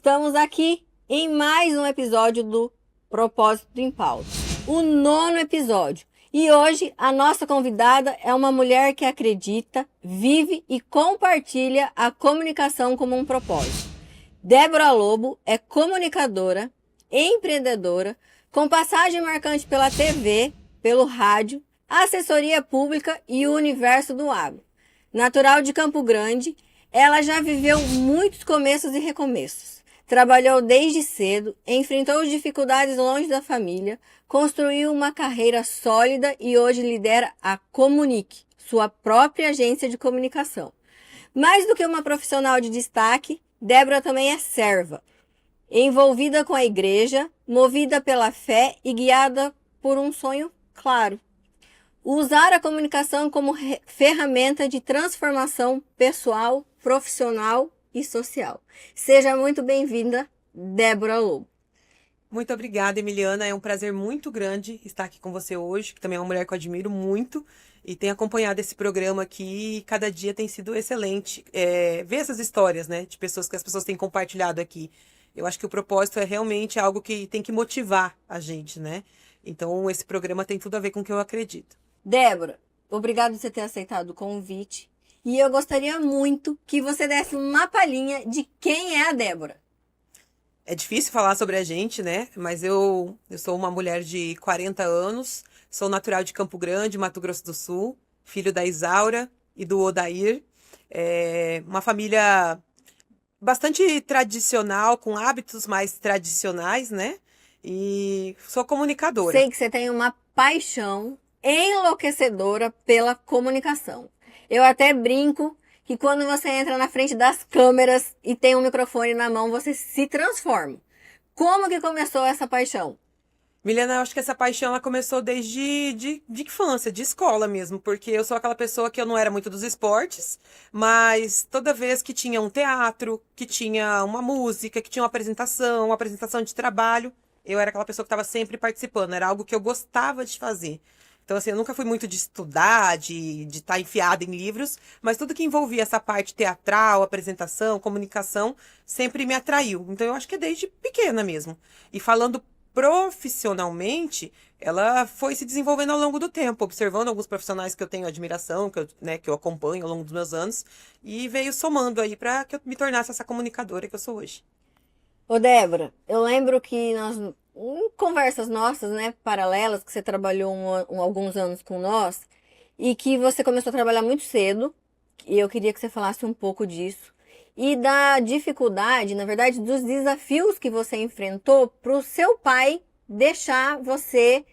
Estamos aqui em mais um episódio do Propósito em Pauta, o 9º episódio. E hoje a nossa convidada é uma mulher que acredita, vive e compartilha a comunicação como um propósito. Débora Lobo é comunicadora, empreendedora, com passagem marcante pela TV, pelo rádio, assessoria pública e o universo do agro. Natural de Campo Grande, ela já viveu muitos começos e recomeços. Trabalhou desde cedo, enfrentou dificuldades longe da família, construiu uma carreira sólida e hoje lidera a Comunique, sua própria agência de comunicação. Mais do que uma profissional de destaque, Débora também é serva, envolvida com a igreja, movida pela fé e guiada por um sonho claro. Usar a comunicação como ferramenta de transformação pessoal, profissional e social. Seja muito bem-vinda, Débora Lobo. Muito obrigada, Emiliana. É um prazer muito grande estar aqui com você hoje, que também é uma mulher que eu admiro muito e tenho acompanhado esse programa aqui e cada dia tem sido excelente. Ver essas histórias, né, de pessoas que as pessoas têm compartilhado aqui. Eu acho que o propósito é realmente algo que tem que motivar a gente, né? Então, esse programa tem tudo a ver com o que eu acredito. Débora, obrigada por você ter aceitado o convite. E eu gostaria muito que você desse uma palhinha de quem é a Débora. É difícil falar sobre a gente, né? Mas eu sou uma mulher de 40 anos, sou natural de Campo Grande, Mato Grosso do Sul, filho da Isaura e do Odair. Uma família bastante tradicional, com hábitos mais tradicionais, né? E sou comunicadora. Sei que você tem uma paixão enlouquecedora pela comunicação. Eu até brinco que quando você entra na frente das câmeras e tem um microfone na mão, você se transforma. Como que começou essa paixão? Milena, eu acho que essa paixão ela começou desde de infância, de escola mesmo, porque eu sou aquela pessoa que eu não era muito dos esportes, mas toda vez que tinha um teatro, que tinha uma música, que tinha uma apresentação de trabalho, eu era aquela pessoa que estava sempre participando, era algo que eu gostava de fazer. Então, assim, eu nunca fui muito de estudar, de estar enfiada em livros, mas tudo que envolvia essa parte teatral, apresentação, comunicação, sempre me atraiu. Então, eu acho que é desde pequena mesmo. E falando profissionalmente, ela foi se desenvolvendo ao longo do tempo, observando alguns profissionais que eu tenho admiração, que eu acompanho ao longo dos meus anos, e veio somando aí para que eu me tornasse essa comunicadora que eu sou hoje. Ô Débora, eu lembro que em conversas nossas, né, paralelas, que você trabalhou alguns anos com nós, e que você começou a trabalhar muito cedo, e eu queria que você falasse um pouco disso, e da dificuldade, na verdade, dos desafios que você enfrentou para o seu pai deixar você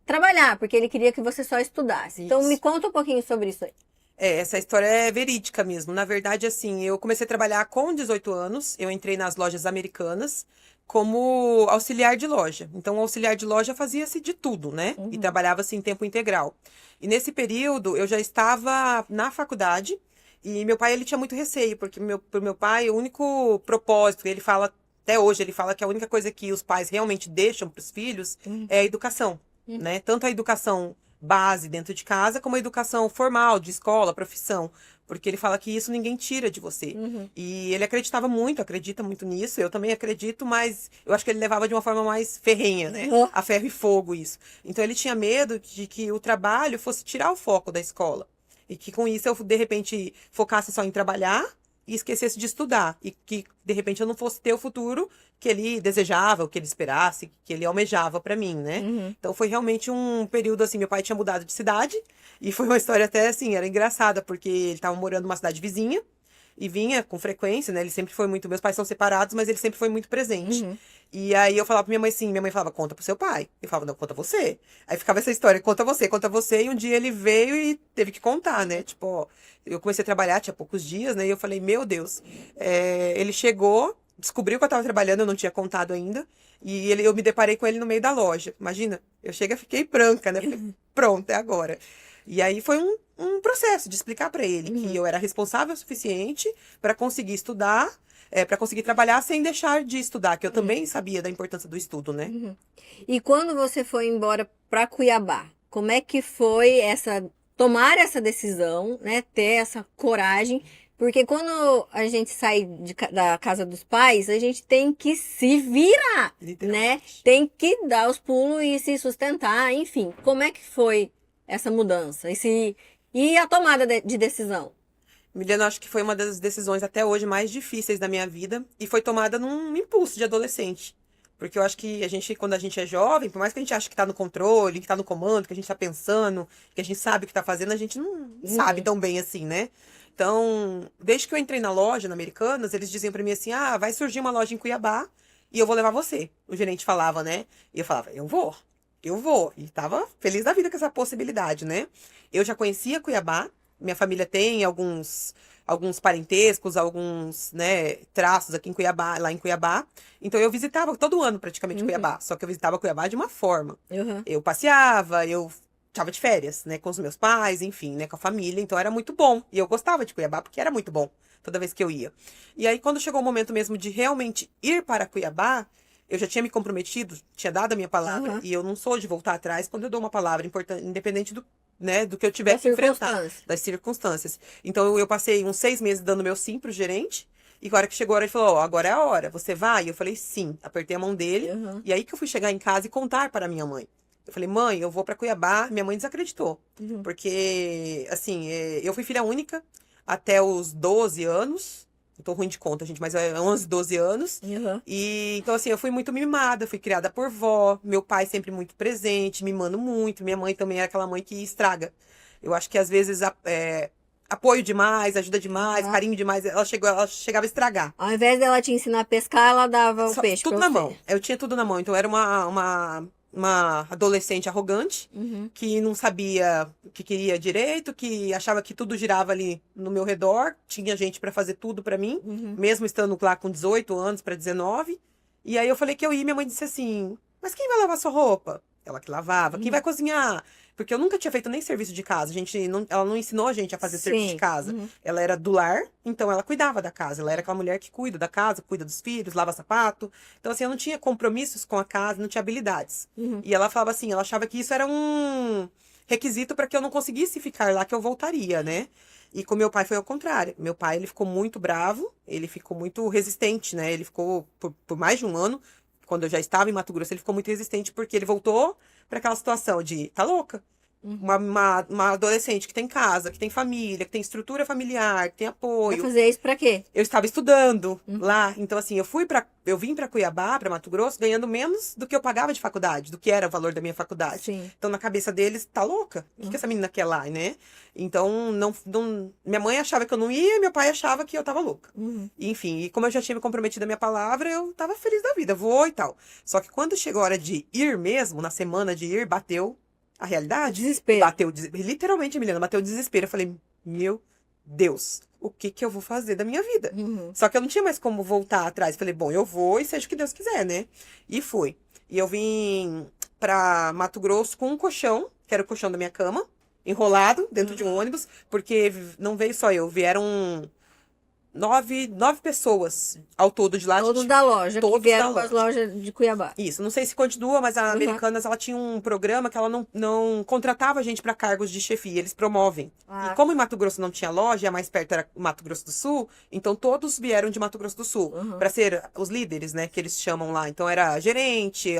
trabalhar, porque ele queria que você só estudasse. Então me conta um pouquinho sobre isso aí. Essa história é verídica mesmo. Na verdade, assim, eu comecei a trabalhar com 18 anos, eu entrei nas lojas americanas como auxiliar de loja. Então, o auxiliar de loja fazia-se de tudo, né? E trabalhava-se em tempo integral. E nesse período, eu já estava na faculdade e meu pai, ele tinha muito receio, porque pro meu pai, o único propósito, ele fala, até hoje, ele fala que a única coisa que os pais realmente deixam para os filhos é a educação, né? Tanto a educação base dentro de casa, como a educação formal, de escola, profissão. Porque ele fala que isso ninguém tira de você. E ele acredita muito nisso, eu também acredito, mas eu acho que ele levava de uma forma mais ferrenha, né? A ferro e fogo isso. Então ele tinha medo de que o trabalho fosse tirar o foco da escola. E que com isso eu, de repente, focasse só em trabalhar e esquecesse de estudar. E que, de repente, eu não fosse ter o futuro que ele desejava, o que ele esperasse, que ele almejava pra mim, né? Então foi realmente um período assim, meu pai tinha mudado de cidade e foi uma história até assim, era engraçada, porque ele tava morando numa cidade vizinha e vinha com frequência, né? Ele sempre foi muito, meus pais são separados, mas ele sempre foi muito presente. E aí eu falava pra minha mãe assim, minha mãe falava, conta pro seu pai. Eu falava, não, conta você. Aí ficava essa história, conta você, e um dia ele veio e teve que contar, né? Tipo, ó, eu comecei a trabalhar, tinha poucos dias, né? E eu falei, meu Deus. Ele chegou, descobriu que eu tava trabalhando, eu não tinha contado ainda. E eu me deparei com ele no meio da loja. Imagina, eu cheguei, fiquei branca, né? Falei, pronto, é agora. E aí foi um processo de explicar pra ele que eu era responsável o suficiente para conseguir estudar, para conseguir trabalhar sem deixar de estudar, que eu também sabia da importância do estudo, né? E quando você foi embora para Cuiabá, como é que foi tomar essa decisão, né? Ter essa coragem Porque quando a gente sai da casa dos pais, a gente tem que se virar, né? Literalmente. Tem que dar os pulos e se sustentar, enfim. Como é que foi essa mudança? E a tomada de decisão? Miliano, acho que foi uma das decisões até hoje mais difíceis da minha vida e foi tomada num impulso de adolescente. Porque eu acho que a gente, quando a gente é jovem, por mais que a gente ache que tá no controle, que tá no comando, que a gente tá pensando, que a gente sabe o que tá fazendo, a gente não sabe tão bem assim, né? Então, desde que eu entrei na loja, na Americanas, eles diziam pra mim assim: ah, vai surgir uma loja em Cuiabá e eu vou levar você. O gerente falava, né? E eu falava: eu vou. Eu vou. E tava feliz da vida com essa possibilidade, né? Eu já conhecia Cuiabá. Minha família tem alguns parentescos, alguns, né, traços aqui em Cuiabá, lá em Cuiabá. Então eu visitava todo ano praticamente Cuiabá, só que eu visitava Cuiabá de uma forma. Uhum. Eu passeava, eu tava de férias, né, com os meus pais, enfim, né, com a família, então era muito bom. E eu gostava de Cuiabá porque era muito bom toda vez que eu ia. E aí quando chegou o momento mesmo de realmente ir para Cuiabá, eu já tinha me comprometido, tinha dado a minha palavra, Uhum. e eu não sou de voltar atrás quando eu dou uma palavra importante, independente do, né, do que eu tiver Das que enfrentar, circunstâncias. das circunstâncias. Então eu passei uns 6 meses dando meu sim pro gerente, e a hora que chegou a hora, ele falou: ó, agora é a hora, você vai? E eu falei sim, apertei a mão dele, Uhum. e aí que eu fui chegar em casa e contar para minha mãe. Eu falei: mãe, eu vou para Cuiabá. Minha mãe desacreditou, Uhum. porque, assim, eu fui filha única até os 12 anos. Eu tô ruim de conta, gente, mas é 11, 12 anos. Uhum. E então, assim, eu fui muito mimada, fui criada por vó, meu pai sempre muito presente, mimando muito. Minha mãe também era aquela mãe que estraga. Eu acho que às vezes apoio demais, ajuda demais, Uhum. carinho demais, ela chegava a estragar. Ao invés dela te ensinar a pescar, ela dava o peixe Tudo pra na você. mão. Eu tinha tudo na mão. Então, eu era uma adolescente arrogante, Uhum. que não sabia o que queria direito, que achava que tudo girava ali no meu redor, tinha gente para fazer tudo para mim, Uhum. mesmo estando lá com 18 anos para 19. E aí eu falei que eu ia, e minha mãe disse assim: mas quem vai lavar sua roupa? Ela que lavava. Quem vai cozinhar? Porque eu nunca tinha feito nem serviço de casa. Ela não ensinou a gente a fazer serviço de Sim. casa. Uhum. Ela era do lar, então ela cuidava da casa. Ela era aquela mulher que cuida da casa, cuida dos filhos, lava sapato. Então, assim, eu não tinha compromissos com a casa, não tinha habilidades. Uhum. E ela falava assim, ela achava que isso era um requisito para que eu não conseguisse ficar lá, que eu voltaria, né? E com meu pai foi ao contrário. Meu pai, ele ficou muito bravo, ele ficou muito resistente, né? Ele ficou por mais de um ano, quando eu já estava em Mato Grosso, ele ficou muito resistente porque ele voltou para aquela situação de: tá louca? Uma adolescente que tem casa, que tem família, que tem estrutura familiar, que tem Vai apoio. fazer isso pra quê? Eu estava estudando lá, então assim, eu vim para Cuiabá, para Mato Grosso, ganhando menos do que eu pagava de faculdade, do que era o valor da minha faculdade. Sim. Então na cabeça deles, tá louca? O que que essa menina quer lá, né? Então minha mãe achava que eu não ia, e meu pai achava que eu tava louca. Uhum. Enfim, e como eu já tinha me comprometido a minha palavra, eu tava feliz da vida, vou e tal. Só que quando chegou a hora de ir mesmo, na semana de ir, bateu a realidade. Desespero. Literalmente, Emiliana, bateu o desespero. Eu falei: meu Deus, o que que eu vou fazer da minha vida? Uhum. Só que eu não tinha mais como voltar atrás. Falei: bom, eu vou e seja o que Deus quiser, né? E fui. E eu vim pra Mato Grosso com um colchão, que era o colchão da minha cama, enrolado dentro de um ônibus, porque não veio só eu, vieram nove pessoas ao todo de lá. Todos da loja, que Todos vieram da com as loja. lojas de Cuiabá. Isso, não sei se continua, mas a Americanas, ela tinha um programa que ela não contratava gente para cargos de chefia, eles promovem. Ah. E como em Mato Grosso não tinha loja, e a mais perto era Mato Grosso do Sul, então todos vieram de Mato Grosso do Sul para ser os líderes, né, que eles chamam lá. Então era gerente,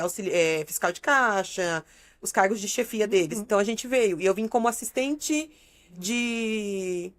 fiscal de caixa, os cargos de chefia deles. Então a gente veio, e eu vim como assistente de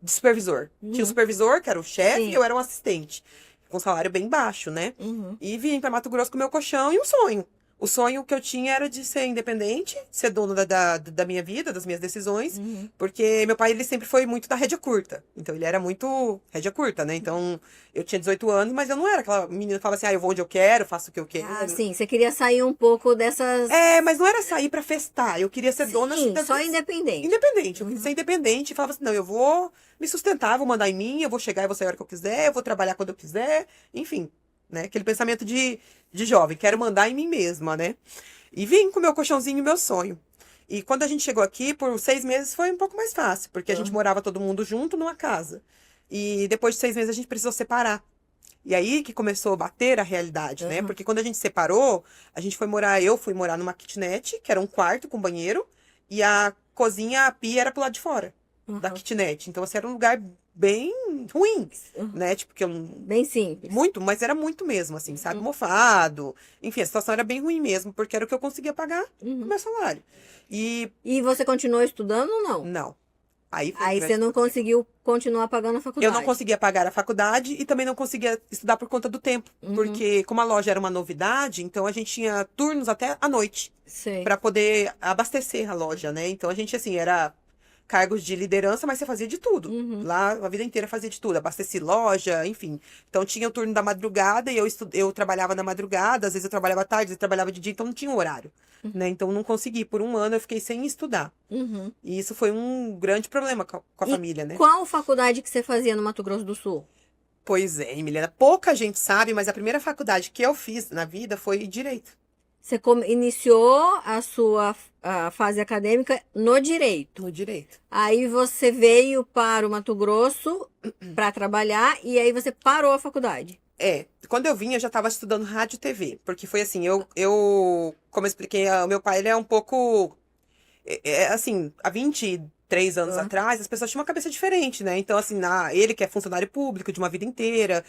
supervisor. Tinha o supervisor, que era o chefe, Sim. e eu era um assistente. Com salário bem baixo, né? Uhum. E vim para Mato Grosso com meu colchão e um sonho. O sonho que eu tinha era de ser independente, ser dono da minha vida, das minhas decisões, porque meu pai, ele sempre foi muito da rédea curta. Então, ele era muito rédea curta, né? Então, eu tinha 18 anos, mas eu não era aquela menina que falava assim: ah, eu vou onde eu quero, faço o que eu quero. Ah, sim. Você queria sair um pouco dessas... Mas não era sair pra festar. Eu queria ser dona Sim, assim, só independente. Independente. Eu queria ser independente e falava assim: não, eu vou me sustentar, vou mandar em mim, eu vou chegar e vou sair a hora que eu quiser, eu vou trabalhar quando eu quiser, enfim, né? Aquele pensamento de jovem, quero mandar em mim mesma, né? E vim com meu colchãozinho e meu sonho. E quando a gente chegou aqui, por 6 meses foi um pouco mais fácil, porque a gente morava todo mundo junto numa casa. E depois de 6 meses a gente precisou separar. E aí que começou a bater a realidade, né? Porque quando a gente separou, eu fui morar numa kitnet, que era um quarto com banheiro, e a cozinha, a pia era pro lado de fora. da kitnet. Então, assim, era um lugar bem ruim, né? Tipo, que eu não... Bem simples. Muito, mas era muito mesmo, assim, sabe? Mofado. Enfim, a situação era bem ruim mesmo, porque era o que eu conseguia pagar com o meu salário. E, E você continuou estudando ou não? não. Aí foi um Aí grande você não conseguiu continuar pagando a Eu faculdade. não conseguia pagar a faculdade e também não conseguia estudar por conta do tempo. Porque, como a loja era uma novidade, então a gente tinha turnos até à noite Sei. para poder abastecer a loja, né? Então a gente, assim, era cargos de liderança, mas você fazia de tudo. Lá, a vida inteira fazia de tudo. Abasteci loja, enfim. Então tinha o turno da madrugada e eu trabalhava na madrugada, às vezes eu trabalhava à tarde, às vezes eu trabalhava de dia, então não tinha um horário, né? Então não consegui. Por um ano eu fiquei sem estudar. E isso foi um grande problema com a E família, né? qual faculdade que você fazia no Mato Grosso do Sul? Pois é, Emiliana, pouca gente sabe, mas a primeira faculdade que eu fiz na vida foi Direito. Você iniciou a sua fase acadêmica no direito. No Direito. Aí você veio para o Mato Grosso para trabalhar e aí você parou a faculdade. É, quando eu vim, eu já estava estudando rádio e TV, porque foi assim, como eu expliquei, o meu pai, ele é um pouco, assim, há 23 anos atrás, as pessoas tinham uma cabeça diferente, né? Então, assim, ele que é funcionário público de uma vida inteira,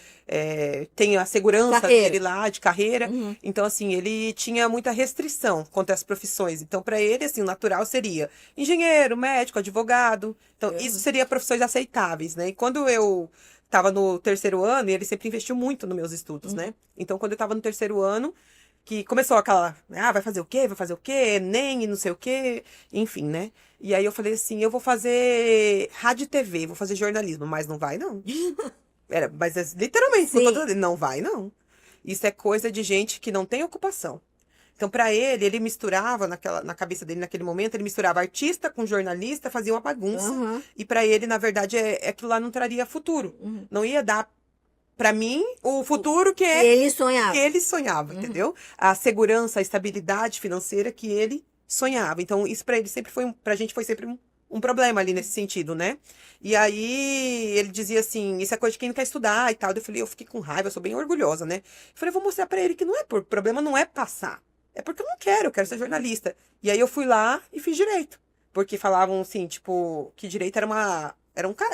tem a segurança Carreira. dele lá, de carreira, então, assim, ele tinha muita restrição quanto às profissões. Então, para ele, assim, o natural seria engenheiro, médico, advogado, então, isso seria profissões aceitáveis, né? E quando eu tava no terceiro ano, e ele sempre investiu muito nos meus estudos, né? Então, quando eu tava no terceiro ano, que começou aquela, vai fazer o quê? Vai fazer o quê? Enem e não sei o quê, enfim, né? E aí eu falei assim, eu vou fazer rádio e TV, vou fazer jornalismo, mas não vai, não. Mas literalmente, Sim. não vai, não. Isso é coisa de gente que não tem ocupação. Então, para ele misturava na cabeça dele naquele momento, ele misturava artista com jornalista, fazia uma bagunça. E para ele, na verdade, aquilo lá não traria futuro. Não ia dar para mim o futuro que Ele sonhava. ele sonhava, entendeu? A segurança, a estabilidade financeira que ele sonhava. Então, isso para ele sempre foi, pra gente foi sempre um problema ali nesse sentido, né? E aí ele dizia assim, isso é coisa de quem não quer estudar e tal. Eu fiquei com raiva, eu sou bem orgulhosa, né? Eu falei, eu vou mostrar para ele que o problema não é passar. É porque eu não quero, eu quero ser jornalista. E aí eu fui lá e fiz direito. Porque falavam assim, tipo, que direito era um cara.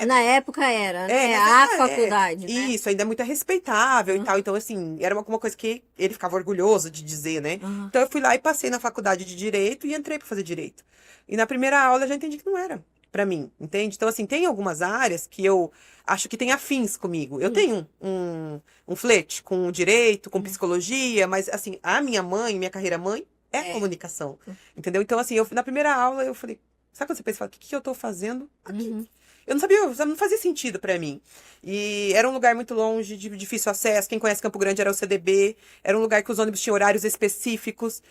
Na época era, né? Mas A faculdade, né? Isso, ainda é muito respeitável e tal. Então, assim, era uma coisa que ele ficava orgulhoso de dizer, né? Então, eu fui lá e passei na faculdade de Direito e entrei para fazer Direito. E na primeira aula eu já entendi que não era para mim, entende? Então, assim, tem algumas áreas que eu acho que tem afins comigo. Eu tenho um flerte com Direito, com Psicologia, mas, assim, a minha carreira mãe é comunicação, entendeu? Então, assim, na primeira aula eu falei, sabe quando você pensa, o que eu tô fazendo aqui? Eu não sabia, não fazia sentido pra mim. E era um lugar muito longe, de difícil acesso. Quem conhece Campo Grande era o CDB. Era um lugar que os ônibus tinham horários específicos.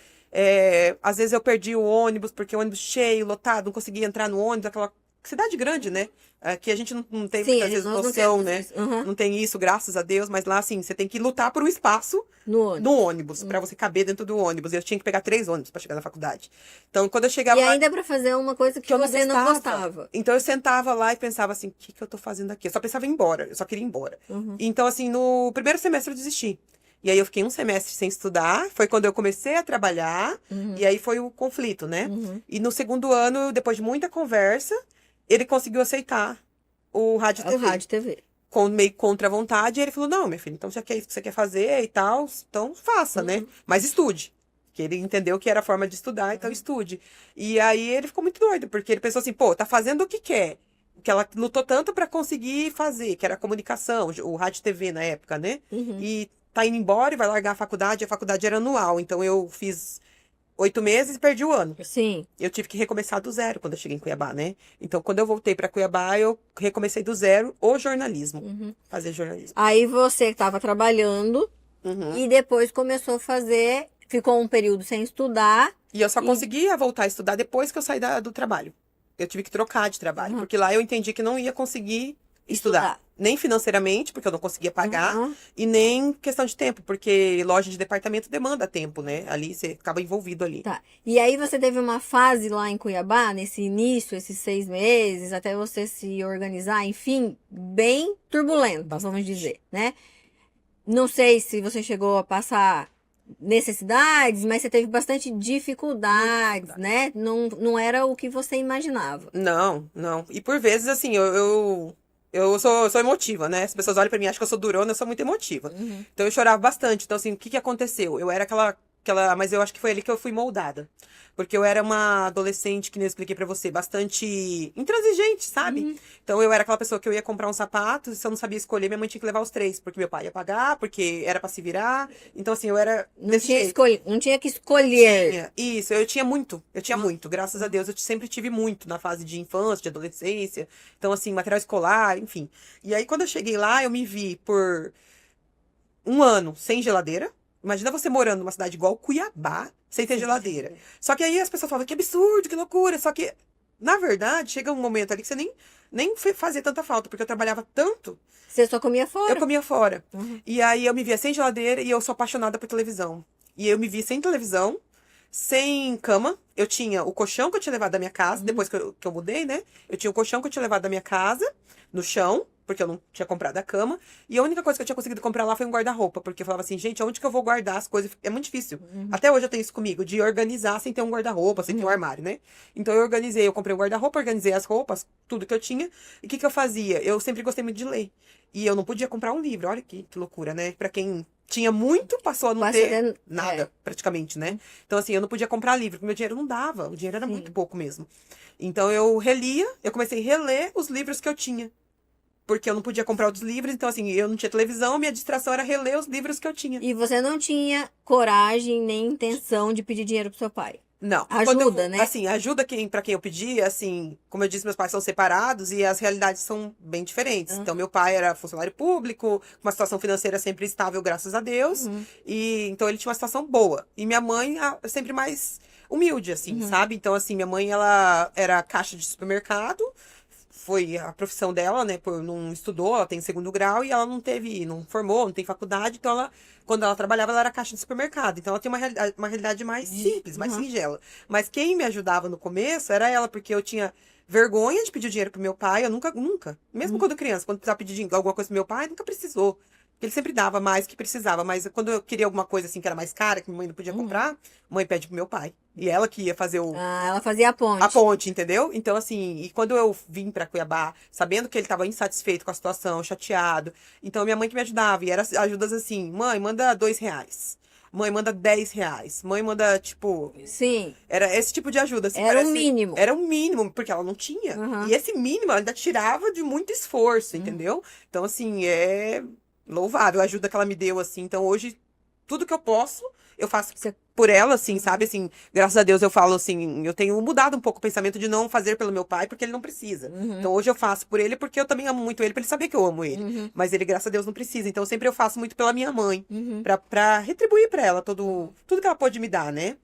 Às vezes eu perdi o ônibus, porque o ônibus cheio, lotado, não conseguia entrar no ônibus. Aquela cidade grande, né? Que a gente não tem Sim, muitas vezes nós não noção, temos né? isso. Uhum. Não tem isso, graças a Deus. Mas lá, assim, você tem que lutar por um espaço No ônibus, pra você caber dentro do ônibus. Eu tinha que pegar 3 ônibus pra chegar na faculdade. Então, quando eu chegava E lá, ainda pra fazer uma coisa que eu você não gostava. Então eu sentava lá e pensava assim, o que eu tô fazendo aqui? Eu só pensava em ir embora, eu só queria ir embora. Então, assim, no primeiro semestre eu desisti. E aí eu fiquei um semestre sem estudar, foi quando eu comecei a trabalhar, e aí foi o conflito, né? E no segundo ano, depois de muita conversa, ele conseguiu aceitar o rádio O TV. rádio TV. Meio contra a vontade, e ele falou, não, minha filha, então já que é isso que você quer fazer e tal, então faça, né? Mas estude. Que ele entendeu que era a forma de estudar, então estude. E aí ele ficou muito doido, porque ele pensou assim, pô, tá fazendo o que quer. Que ela lutou tanto pra conseguir fazer, que era a comunicação, o rádio e TV na época, né? E tá indo embora e vai largar a faculdade era anual, então eu fiz 8 meses e perdi o ano. Sim. Eu tive que recomeçar do zero quando eu cheguei em Cuiabá, né? Então, quando eu voltei pra Cuiabá, eu recomecei do zero o jornalismo. Fazer jornalismo. Aí você estava trabalhando e depois começou a fazer, ficou um período sem estudar. E eu só conseguia voltar a estudar depois que eu saí do trabalho. Eu tive que trocar de trabalho, porque lá eu entendi que não ia conseguir estudar. Nem financeiramente, porque eu não conseguia pagar, e nem questão de tempo, porque loja de departamento demanda tempo, né? Ali você acaba envolvido ali. Tá. E aí você teve uma fase lá em Cuiabá, nesse início, esses 6 meses, até você se organizar, enfim, bem turbulenta, vamos dizer, né? Não sei se você chegou a passar necessidades, mas você teve bastante dificuldades, né? Não era o que você imaginava. Não, não. E por vezes, assim, eu sou emotiva, né? As pessoas olham pra mim e acham que eu sou durona, eu sou muito emotiva. Então eu chorava bastante. Então, assim, o que que aconteceu? Eu era mas eu acho que foi ali que eu fui moldada. Porque eu era uma adolescente, que nem eu expliquei pra você, bastante intransigente, sabe? Então eu era aquela pessoa que eu ia comprar um sapato, e se eu não sabia escolher, minha mãe tinha que levar os três, porque meu pai ia pagar, porque era pra se virar. Então, assim, eu era desse jeito. Não tinha que escolher. Isso, eu tinha muito, graças a Deus, eu sempre tive muito na fase de infância, de adolescência, então assim, material escolar, enfim. E aí quando eu cheguei lá, eu me vi por um ano sem geladeira. Imagina você morando numa cidade igual Cuiabá, sem ter geladeira. Só que aí as pessoas falam que absurdo, que loucura, só que, na verdade, chega um momento ali que você nem fazia tanta falta, porque eu trabalhava tanto, Você só comia fora. eu comia fora. E aí eu me via sem geladeira e eu sou apaixonada por televisão. E eu me vi sem televisão, sem cama. Eu tinha o colchão que eu tinha levado da minha casa, depois que eu mudei, né? Eu tinha o colchão que eu tinha levado da minha casa, no chão, porque eu não tinha comprado a cama. E a única coisa que eu tinha conseguido comprar lá foi um guarda-roupa, porque eu falava assim, gente, onde que eu vou guardar as coisas? É muito difícil. Até hoje eu tenho isso comigo, de organizar sem ter um guarda-roupa, sem ter um armário, né? Então eu organizei, eu comprei um guarda-roupa, organizei as roupas, tudo que eu tinha. E o que que eu fazia? Eu sempre gostei muito de ler. E eu não podia comprar um livro. Olha que loucura, né? Pra quem tinha muito, passou a não ter nada, praticamente, né? Então, assim, eu não podia comprar livro, porque meu dinheiro não dava. O dinheiro era muito pouco mesmo. Então, eu comecei a reler os livros que eu tinha. Porque eu não podia comprar outros livros, então, assim, eu não tinha televisão, minha distração era reler os livros que eu tinha. E você não tinha coragem nem intenção de pedir dinheiro pro seu pai. Não. Ajuda, né? Assim, ajuda pra quem eu pedi, assim, como eu disse, meus pais são separados e as realidades são bem diferentes. Então, meu pai era funcionário público, com uma situação financeira sempre estável, graças a Deus. E então ele tinha uma situação boa. E minha mãe sempre mais humilde, assim, sabe? Então, assim, minha mãe, ela era caixa de supermercado. Foi a profissão dela, né? Não estudou, ela tem segundo grau e ela não formou, não tem faculdade. Então, quando ela trabalhava, ela era caixa de supermercado. Então, ela tem uma realidade mais simples, mais singela. Mas quem me ajudava no começo era ela, porque eu tinha vergonha de pedir dinheiro pro meu pai. Eu nunca, mesmo quando criança, quando precisava pedir alguma coisa pro meu pai, nunca precisou. Porque ele sempre dava mais que precisava. Mas quando eu queria alguma coisa assim que era mais cara, que minha mãe não podia comprar, mãe pede pro meu pai. E ela que ia fazer ela fazia a ponte. a ponte, entendeu? Então, assim, e quando eu vim pra Cuiabá, sabendo que ele tava insatisfeito com a situação, chateado, então minha mãe que me ajudava, e eram ajudas assim, mãe, manda R$ 2. Mãe, manda R$ 10. Mãe, manda, tipo... Sim. Era esse tipo de ajuda. Assim, Era o mínimo. Era o mínimo, porque ela não tinha. E esse mínimo ela ainda tirava de muito esforço, entendeu? Então, assim, é louvável a ajuda que ela me deu, assim. Então, hoje, tudo que eu posso, eu faço por ela, assim, sabe? Assim, graças a Deus eu falo assim, eu tenho mudado um pouco o pensamento de não fazer pelo meu pai, porque ele não precisa. Então hoje eu faço por ele porque eu também amo muito ele, pra ele saber que eu amo ele. Mas ele, graças a Deus, não precisa. Então sempre eu faço muito pela minha mãe, pra retribuir pra ela tudo que ela pôde me dar, né?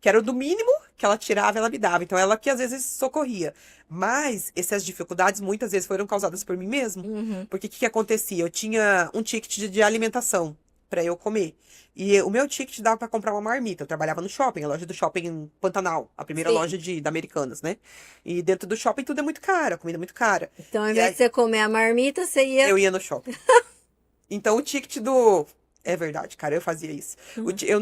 Que era o do mínimo que ela tirava, ela me dava. Então ela que às vezes socorria. Mas essas dificuldades muitas vezes foram causadas por mim mesmo. Porque o que acontecia? Eu tinha um ticket de alimentação pra eu comer. E o meu ticket dava pra comprar uma marmita. Eu trabalhava no shopping, a loja do shopping Pantanal, a primeira loja da Americanas, né? E dentro do shopping tudo é muito caro, a comida é muito cara. Então, ao invés de você comer a marmita, você ia... Eu ia no shopping. Então, o ticket do... É verdade, cara, eu fazia isso.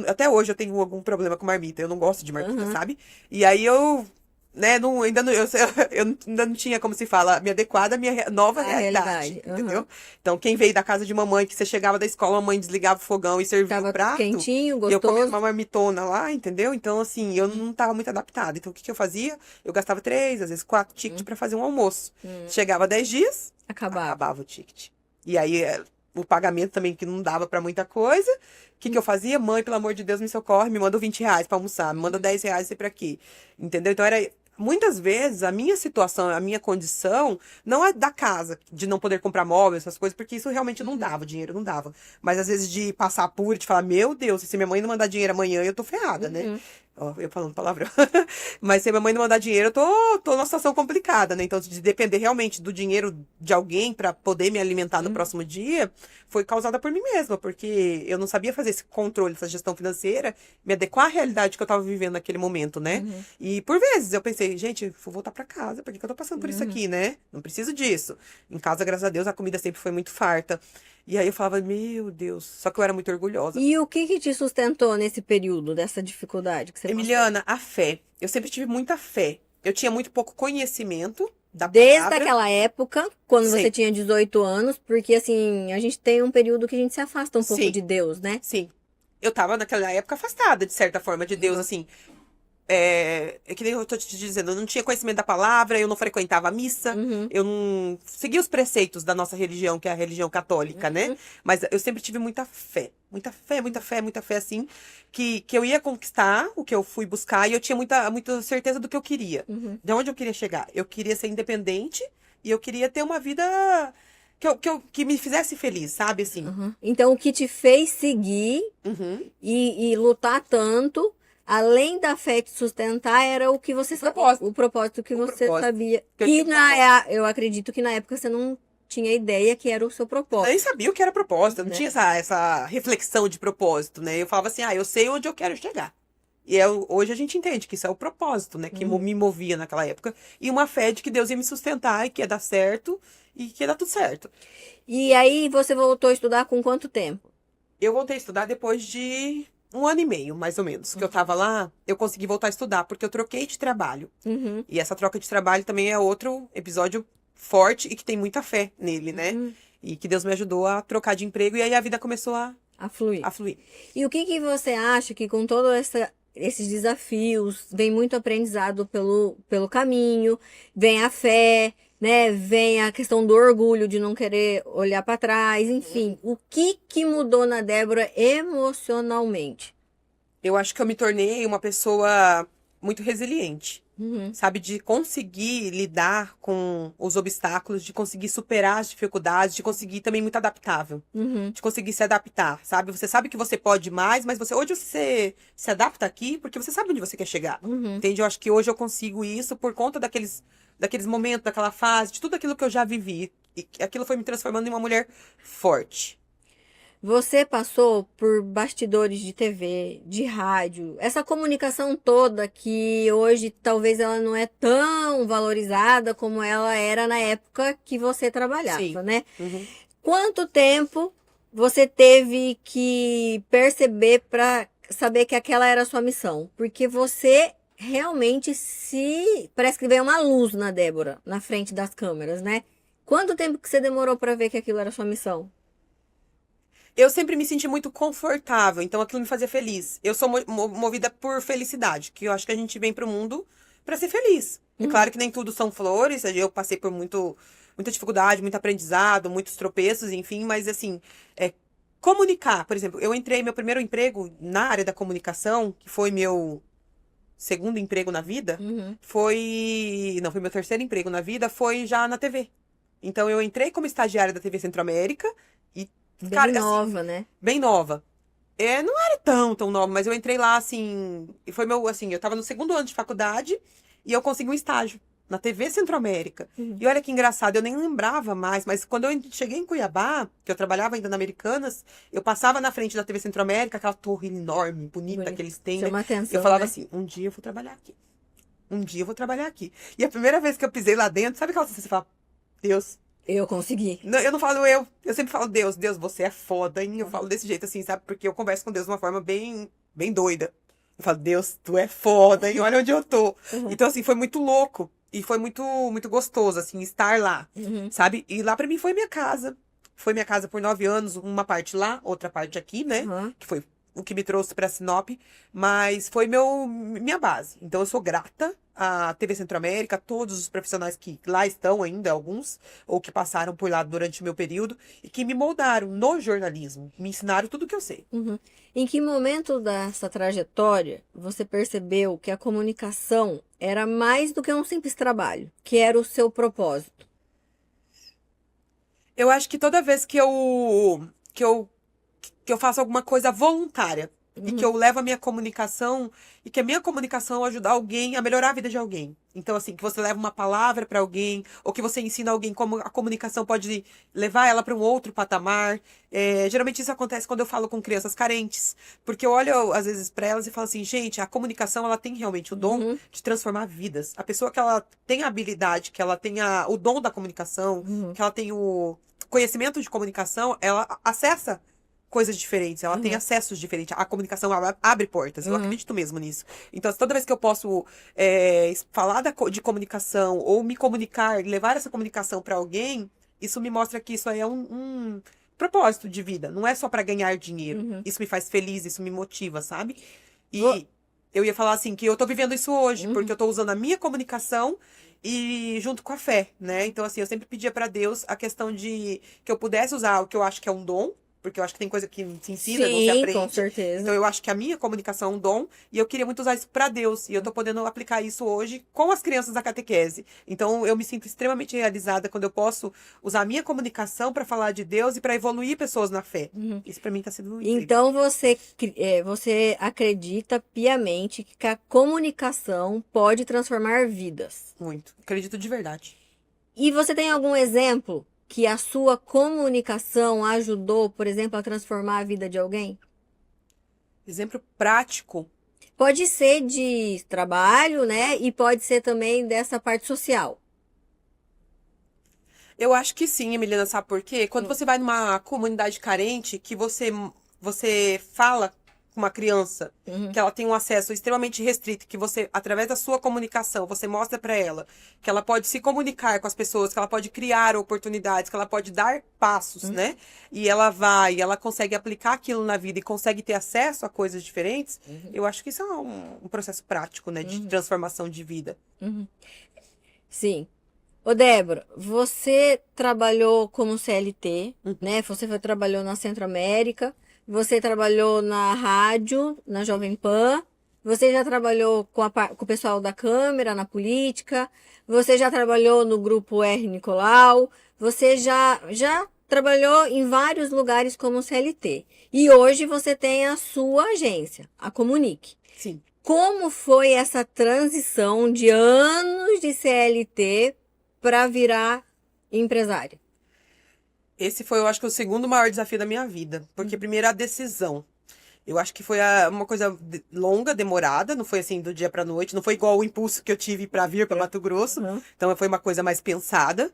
Até hoje eu tenho algum problema com marmita. Eu não gosto de marmita, sabe? E aí eu... Né, eu ainda não tinha, como se fala, me adequar à minha nova realidade, entendeu? Então, quem veio da casa de mamãe, que você chegava da escola, a mãe desligava o fogão e servia o prato. Quentinho, gostoso. E eu comia uma marmitona lá, entendeu? Então, assim, eu não tava muito adaptada. Então, o que eu fazia? Eu gastava 3, às vezes 4 tickets pra fazer um almoço. Chegava 10 dias, acabava o ticket. E aí, o pagamento também, que não dava pra muita coisa. O que eu fazia? Mãe, pelo amor de Deus, me socorre, me manda R$ 20 pra almoçar, me manda R$ 10 e pra aqui. Entendeu? Então, muitas vezes, a minha situação, a minha condição, não é da casa, de não poder comprar móveis, essas coisas, porque isso realmente não dava, o dinheiro não dava. Mas, às vezes, de passar apuro, de falar, meu Deus, se minha mãe não mandar dinheiro amanhã, eu tô ferrada, né? Ó, eu falando palavrão. Mas se a minha mãe não mandar dinheiro, tô numa situação complicada, né? Então, de depender realmente do dinheiro de alguém pra poder me alimentar no próximo dia, foi causada por mim mesma, porque eu não sabia fazer esse controle, essa gestão financeira, me adequar à realidade que eu tava vivendo naquele momento, né? E por vezes eu pensei, gente, vou voltar pra casa, por que que eu tô passando por isso aqui, né? Não preciso disso. Em casa, graças a Deus, a comida sempre foi muito farta. E aí eu falava, meu Deus, só que eu era muito orgulhosa. E o que te sustentou nesse período dessa dificuldade que você passou? Emiliana, a fé. Eu sempre tive muita fé. Eu tinha muito pouco conhecimento da Desde palavra. aquela época, quando Sim. você tinha 18 anos, porque assim, a gente tem um período que a gente se afasta um pouco Sim. de Deus, né? Sim. Eu tava naquela época afastada, de certa forma, de Deus, assim. É que nem eu tô te dizendo, eu não tinha conhecimento da palavra, eu não frequentava a missa, eu não seguia os preceitos da nossa religião, que é a religião católica, né? Mas eu sempre tive muita fé, muita fé, muita fé, muita fé, assim, que eu ia conquistar o que eu fui buscar e eu tinha muita certeza do que eu queria, de onde eu queria chegar. Eu queria ser independente e eu queria ter uma vida que me fizesse feliz, sabe, assim? Então, o que te fez seguir Uhum. e lutar tanto, além da fé te sustentar, era o que você propósito. o propósito que você propósito. sabia. Que eu E tinha eu acredito que na época você não tinha ideia que era o seu Eu propósito. nem sabia o que era propósito, eu não Né? tinha essa reflexão de propósito, né? Eu falava assim, eu sei onde eu quero chegar. E hoje a gente entende que isso é o propósito, né? Que me movia naquela época. E uma fé de que Deus ia me sustentar e que ia dar certo e que ia dar tudo certo. E aí você voltou a estudar com quanto tempo? Eu voltei a estudar depois de 1 ano e meio, mais ou menos, que eu tava lá. Eu consegui voltar a estudar, porque eu troquei de trabalho. E essa troca de trabalho também é outro episódio forte e que tem muita fé nele, né? E que Deus me ajudou a trocar de emprego e aí a vida começou a fluir. fluir. E o que você acha que com todos esses desafios, vem muito aprendizado pelo caminho, vem a fé, né? Vem a questão do orgulho de não querer olhar para trás, enfim. O que mudou na Débora emocionalmente? Eu acho que eu me tornei uma pessoa muito resiliente, sabe? De conseguir lidar com os obstáculos, de conseguir superar as dificuldades, de conseguir também muito adaptável, de conseguir se adaptar, sabe? Você sabe que você pode mais, mas hoje você se adapta aqui porque você sabe onde você quer chegar, entende? Eu acho que hoje eu consigo isso por conta daqueles momentos, daquela fase, de tudo aquilo que eu já vivi. E aquilo foi me transformando em uma mulher forte. Você passou por bastidores de TV, de rádio, essa comunicação toda que hoje talvez ela não é tão valorizada como ela era na época que você trabalhava, Sim. né? Quanto tempo você teve que perceber para saber que aquela era a sua missão? Porque você realmente parece que veio uma luz na Débora, na frente das câmeras, né? Quanto tempo que você demorou para ver que aquilo era a sua missão? Eu sempre me senti muito confortável, então aquilo me fazia feliz. Eu sou movida por felicidade, que eu acho que a gente vem pro mundo pra ser feliz. É claro que nem tudo são flores, eu passei por muita dificuldade, muito aprendizado, muitos tropeços, enfim, mas assim, comunicar, por exemplo, meu primeiro emprego na área da comunicação, que foi meu segundo emprego na vida, não, foi meu terceiro emprego na vida, foi já na TV. Então eu entrei como estagiária da TV Centro-América e Bem nova, né? Bem nova. Não era tão nova, mas eu entrei lá, assim, e foi eu tava no segundo ano de faculdade e eu consegui um estágio na TV Centro-América. E olha que engraçado, eu nem lembrava mais, mas quando eu cheguei em Cuiabá, que eu trabalhava ainda na Americanas, eu passava na frente da TV Centro-América, aquela torre enorme, bonita que eles têm, Chama né? atenção, Eu falava né? assim, um dia eu vou trabalhar aqui. Um dia eu vou trabalhar aqui. E a primeira vez que eu pisei lá dentro, sabe aquela sensação, você fala, Deus... Eu consegui. Não, eu não falo eu sempre falo Deus, você é foda, hein? Eu falo desse jeito assim, sabe? Porque eu converso com Deus de uma forma bem doida. Eu falo, Deus, tu é foda, hein? Olha onde eu tô. Então, assim, foi muito louco. E foi muito, muito gostoso, assim, estar lá, sabe? E lá pra mim foi minha casa. Foi minha casa por 9 anos, uma parte lá, outra parte aqui, né? Que foi o que me trouxe pra Sinop, mas foi minha base. Então eu sou grata à TV Centro-América, a todos os profissionais que lá estão ainda, alguns, ou que passaram por lá durante o meu período, e que me moldaram no jornalismo, me ensinaram tudo o que eu sei. Em que momento dessa trajetória você percebeu que a comunicação era mais do que um simples trabalho, que era o seu propósito? Eu acho que toda vez que eu faço alguma coisa voluntária e que eu levo a minha comunicação e que a minha comunicação ajudar alguém a melhorar a vida de alguém. Então, assim, que você leva uma palavra para alguém, ou que você ensina alguém como a comunicação pode levar ela para um outro patamar. Geralmente isso acontece quando eu falo com crianças carentes, porque eu olho às vezes para elas e falo assim, gente, a comunicação ela tem realmente o dom de transformar vidas. A pessoa que ela tem a habilidade, que ela tem o dom da comunicação, que ela tem o conhecimento de comunicação, ela acessa coisas diferentes, ela tem acessos diferentes. A comunicação abre portas, eu acredito mesmo nisso. Então, toda vez que eu posso falar de comunicação ou me comunicar, levar essa comunicação para alguém, isso me mostra que isso aí é um propósito de vida. Não é só para ganhar dinheiro. Isso me faz feliz, isso me motiva, sabe? E eu ia falar assim, que eu tô vivendo isso hoje, porque eu tô usando a minha comunicação e junto com a fé, né? Então, assim, eu sempre pedia para Deus a questão de que eu pudesse usar o que eu acho que é um dom, porque eu acho que tem coisa que se ensina, não se Sim, aprende. com certeza. Então, eu acho que a minha comunicação é um dom e eu queria muito usar isso para Deus. E eu tô podendo aplicar isso hoje com as crianças da catequese. Então, eu me sinto extremamente realizada quando eu posso usar a minha comunicação para falar de Deus e para evoluir pessoas na fé. Isso para mim tá sendo incrível. Então você acredita piamente que a comunicação pode transformar vidas. Muito. Acredito de verdade. E você tem algum exemplo que a sua comunicação ajudou, por exemplo, a transformar a vida de alguém? Exemplo prático. Pode ser de trabalho, né? E pode ser também dessa parte social. Eu acho que sim, Emiliana, sabe por quê? Quando você vai numa comunidade carente, que você fala com uma criança, que ela tem um acesso extremamente restrito, que você, através da sua comunicação, você mostra para ela que ela pode se comunicar com as pessoas, que ela pode criar oportunidades, que ela pode dar passos, né? E ela consegue aplicar aquilo na vida e consegue ter acesso a coisas diferentes. Eu acho que isso é um processo prático, né? De transformação de vida. Sim. Ô, Débora, você trabalhou como CLT, né? Você trabalhou na Centro América, você trabalhou na rádio, na Jovem Pan, você já trabalhou com o pessoal da Câmara, na política, você já trabalhou no Grupo R. Nicolau, você já trabalhou em vários lugares como CLT. E hoje você tem a sua agência, a Comunique. Sim. Como foi essa transição de anos de CLT para virar empresária? Esse foi, eu acho que, o segundo maior desafio da minha vida. Porque, primeiro, a decisão. Eu acho que foi uma coisa longa, demorada, não foi assim do dia pra noite, não foi igual o impulso que eu tive pra vir para Mato Grosso. Então, foi uma coisa mais pensada.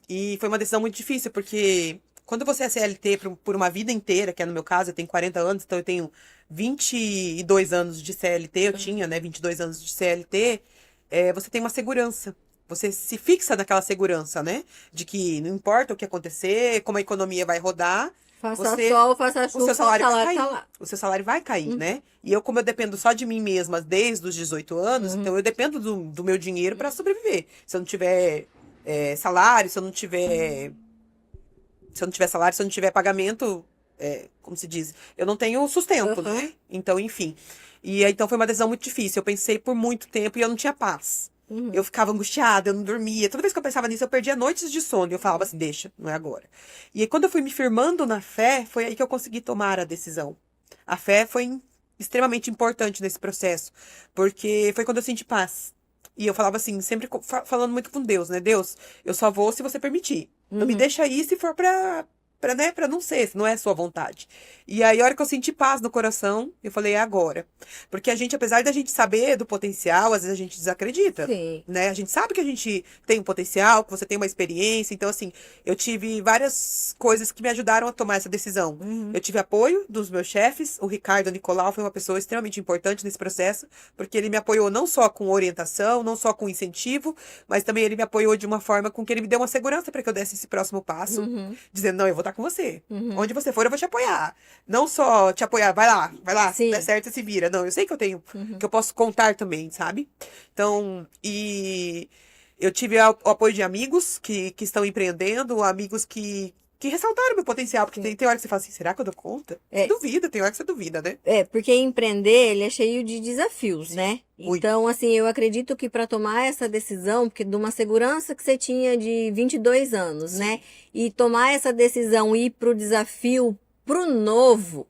E foi uma decisão muito difícil, porque quando você é CLT por uma vida inteira, que é no meu caso, eu tenho 40 anos, então eu tenho 22 anos de CLT, eu tinha, né, 22 anos de CLT, você tem uma segurança. Você se fixa naquela segurança, né? De que não importa o que acontecer, como a economia vai rodar, Faça sol, faça chuva, o seu salário vai tá cair. lá. O seu salário vai cair, né? E eu, como eu dependo só de mim mesma desde os 18 anos, então eu dependo do meu dinheiro para sobreviver. Se eu não tiver salário, se eu não tiver salário, se eu não tiver pagamento, como se diz, eu não tenho sustento, né? Então, enfim. E então foi uma decisão muito difícil. Eu pensei por muito tempo e eu não tinha paz. Eu ficava angustiada, eu não dormia. Toda vez que eu pensava nisso, eu perdia noites de sono. E eu falava assim, deixa, não é agora. E aí, quando eu fui me firmando na fé, foi aí que eu consegui tomar a decisão. A fé foi extremamente importante nesse processo, porque foi quando eu senti paz. E eu falava assim, sempre falando muito com Deus, né? Deus, eu só vou se você permitir. Não me deixa ir se for pra não ser, se não é sua vontade. E aí, a hora que eu senti paz no coração, eu falei, é agora. Porque a gente, apesar da gente saber do potencial, às vezes a gente desacredita. Sim. Né? A gente sabe que a gente tem um potencial, que você tem uma experiência. Então, assim, eu tive várias coisas que me ajudaram a tomar essa decisão. Eu tive apoio dos meus chefes. O Ricardo Nicolau foi uma pessoa extremamente importante nesse processo, porque ele me apoiou não só com orientação, não só com incentivo, mas também ele me apoiou de uma forma com que ele me deu uma segurança para que eu desse esse próximo passo, dizendo, não, eu vou estar com você. Onde você for, eu vou te apoiar. Não só te apoiar, vai lá, Sim. dá certo, se vira. Não, eu sei que eu tenho, que eu posso contar também, sabe? Então, e eu tive o apoio de amigos que estão empreendendo, amigos que ressaltaram meu potencial, porque tem hora que você fala assim, será que eu dou conta? Você duvida, tem hora que você duvida, né? Porque empreender, ele é cheio de desafios, né? Muito. Então, assim, eu acredito que para tomar essa decisão, porque de uma segurança que você tinha de 22 anos, né? E tomar essa decisão e ir pro desafio, pro novo,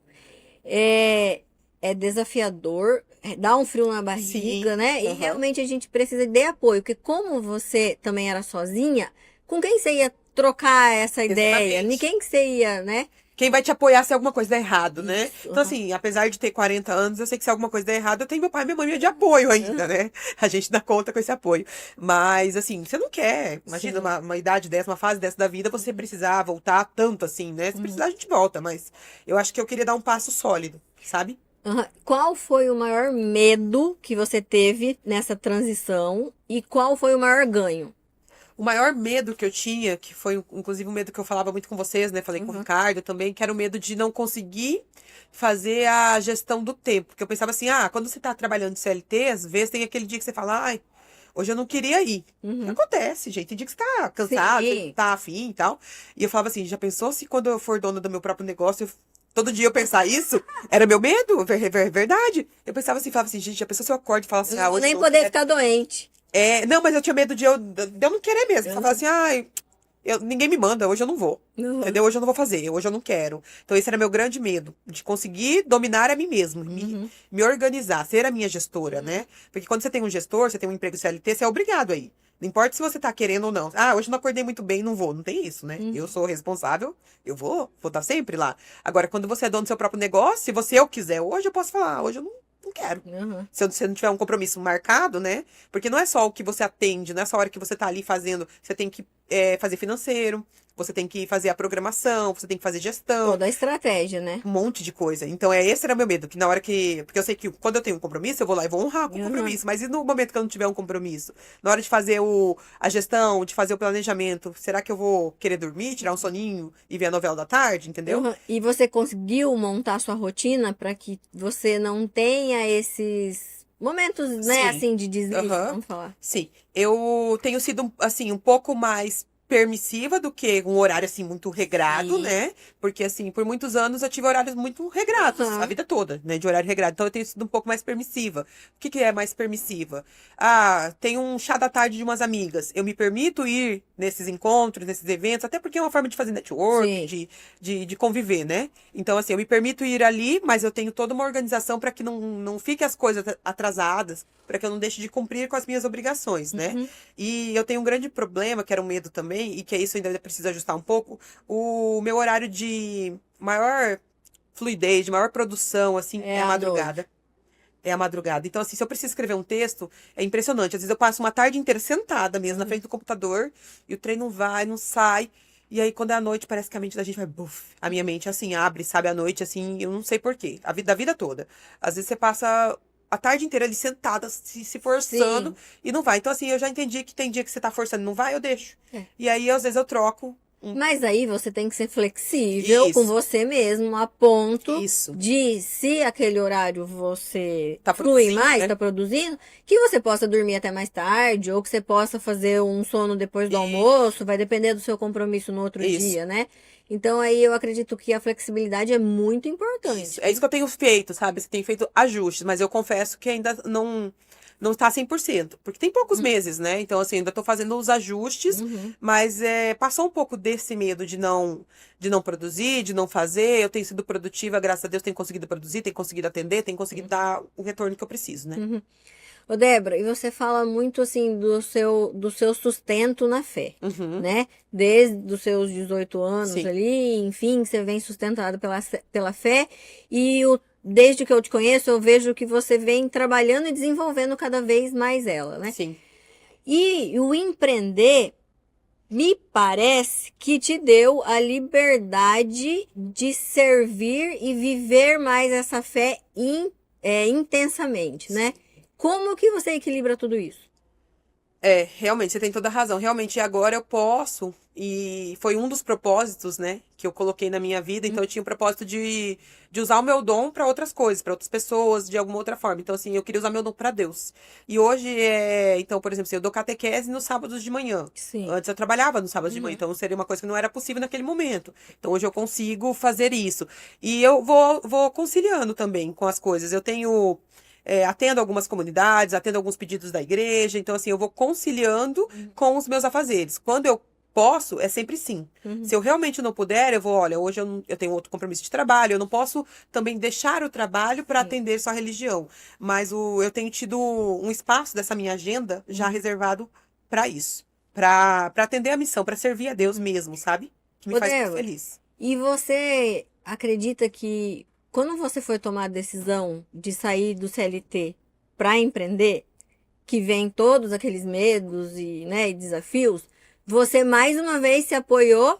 é desafiador, dá um frio na barriga, Sim, né? E aham. realmente a gente precisa de apoio, porque como você também era sozinha, com quem você ia trocar essa ideia? Exatamente. Ninguém que você ia, né? Quem vai te apoiar se alguma coisa der errado, né? Isso. Então, Aham. assim, apesar de ter 40 anos, eu sei que se alguma coisa der errado, eu tenho meu pai e minha mãe de apoio ainda, né? A gente dá conta com esse apoio. Mas, assim, você não quer, imagina Sim. uma idade dessa, uma fase dessa da vida, você precisar voltar tanto assim, né? Se Uhum. precisar, a gente volta, mas eu acho que eu queria dar um passo sólido, sabe? Aham. Qual foi o maior medo que você teve nessa transição e qual foi o maior ganho? O maior medo que eu tinha, que foi inclusive um medo que eu falava muito com vocês, né? Falei com o Uhum. Ricardo também, que era o medo de não conseguir fazer a gestão do tempo. Porque eu pensava assim, quando você tá trabalhando de CLT, às vezes tem aquele dia que você fala, ai, hoje eu não queria ir. Que Uhum. acontece, gente. Tem dia que você tá cansado, você não Sim. tá afim e tal. E eu falava assim, já pensou se quando eu for dona do meu próprio negócio, todo dia eu pensar isso? Era meu medo, verdade. Eu pensava assim, falava assim, gente, já pensou se eu acordo e falo assim, Não vou hoje eu nem não poder quero. ficar doente. Não, mas eu tinha medo de eu não querer mesmo. Só falar Uhum. assim, ai, ninguém me manda, hoje eu não vou. Uhum. Entendeu? Hoje eu não vou fazer, hoje eu não quero. Então esse era meu grande medo, de conseguir dominar a mim mesmo, Uhum. me organizar, ser a minha gestora, né? Porque quando você tem um gestor, você tem um emprego CLT, você é obrigado aí. Não importa se você tá querendo ou não. Hoje eu não acordei muito bem, não vou. Não tem isso, né? Eu Uhum. sou responsável, eu vou estar sempre lá. Agora, quando você é dono do seu próprio negócio, se eu quiser hoje, eu posso falar, hoje eu não quero. Uhum. Se você não tiver um compromisso marcado, né? Porque não é só o que você atende, não é só a hora que você tá ali fazendo. Você tem que fazer financeiro, você tem que fazer a programação, você tem que fazer gestão, Toda a estratégia, né? um monte de coisa. Então, esse era meu medo, que na hora que. Porque eu sei que quando eu tenho um compromisso, eu vou lá e vou honrar com o Uhum. compromisso. Mas e no momento que eu não tiver um compromisso? Na hora de fazer a gestão, de fazer o planejamento, será que eu vou querer dormir, tirar um soninho e ver a novela da tarde, entendeu? Uhum. E você conseguiu montar sua rotina para que você não tenha esses momentos, né, Sim. assim, de deslize, Aham. vamos falar. Sim. Eu tenho sido, assim, um pouco mais permissiva do que um horário, assim, muito regrado, Sim. né? Porque, assim, por muitos anos eu tive horários muito regrados, a Aham. vida toda, né? De horário regrado. Então eu tenho sido um pouco mais permissiva. O que que é mais permissiva? Tem um chá da tarde de umas amigas. Eu me permito ir nesses encontros, nesses eventos, até porque é uma forma de fazer network, Sim. de conviver, né? Então, assim, eu me permito ir ali, mas eu tenho toda uma organização para que não fique as coisas atrasadas, para que eu não deixe de cumprir com as minhas obrigações, né? Uhum. E eu tenho um grande problema, que era um medo também, e que é isso ainda preciso ajustar um pouco, o meu horário de maior fluidez, de maior produção, assim, É é a à noite. madrugada. É a madrugada. Então, assim, se eu preciso escrever um texto, é impressionante. Às vezes eu passo uma tarde inteira sentada mesmo na Uhum. frente do computador, e o trem não vai, não sai. E aí, quando é à noite, parece que a mente da gente vai, buf, a minha mente, assim, abre, sabe, à noite, assim, eu não sei por quê. Da vida toda. Às vezes você passa a tarde inteira ali sentada, se forçando, Sim. e não vai. Então, assim, eu já entendi que tem dia que você tá forçando e não vai, eu deixo. É. E aí, às vezes, eu troco. Mas aí você tem que ser flexível com Isso, você mesmo, a ponto isso. de, se aquele horário você Tá flui produzindo, mais, né? está produzindo, que você possa dormir até mais tarde, ou que você possa fazer um sono depois do Isso, almoço, vai depender do seu compromisso no outro isso. dia, né? Então aí eu acredito que a flexibilidade é muito Isso, importante. é isso que eu tenho feito, sabe? Você tem feito ajustes, mas eu confesso que ainda não tá 100%, porque tem poucos meses, né? Então, assim, ainda tô fazendo os ajustes, Uhum. mas passou um pouco desse medo de não produzir, de não fazer. Eu tenho sido produtiva, graças a Deus, tenho conseguido produzir, tenho conseguido atender, tenho conseguido dar o retorno que eu preciso, né? Uhum. Ô, Débora, e você fala muito assim do seu sustento na fé, Uhum, né? Desde os seus 18 anos sim, ali, enfim, você vem sustentado pela fé. E desde que eu te conheço, eu vejo que você vem trabalhando e desenvolvendo cada vez mais ela, né? sim. E o empreender me parece que te deu a liberdade de servir e viver mais essa fé intensamente, né? Como que você equilibra tudo isso? Realmente, você tem toda a razão. Realmente, agora eu posso, e foi um dos propósitos, né, que eu coloquei na minha vida. Então, eu tinha o propósito de usar o meu dom para outras coisas, para outras pessoas, de alguma outra forma. Então, assim, eu queria usar meu dom para Deus. E hoje, então, por exemplo, assim, eu dou catequese nos sábados de manhã. Sim. Antes eu trabalhava nos sábados de manhã, Uhum. então seria uma coisa que não era possível naquele momento. Então, hoje eu consigo fazer isso. E eu vou conciliando também com as coisas. Eu tenho. Atendo algumas comunidades, atendo alguns pedidos da igreja, então assim, eu vou conciliando com os meus afazeres. Quando eu posso é sempre sim. Se eu realmente não puder, eu vou, olha, hoje eu tenho outro compromisso de trabalho, eu não posso também deixar o trabalho para atender só a religião. Mas eu tenho tido um espaço dessa minha agenda já reservado para isso. Para atender a missão, para servir a Deus mesmo, sabe? Que me Ô, faz muito Débora, feliz. e você acredita que quando você foi tomar a decisão de sair do CLT para empreender, que vem todos aqueles medos e, né, e desafios, você mais uma vez se apoiou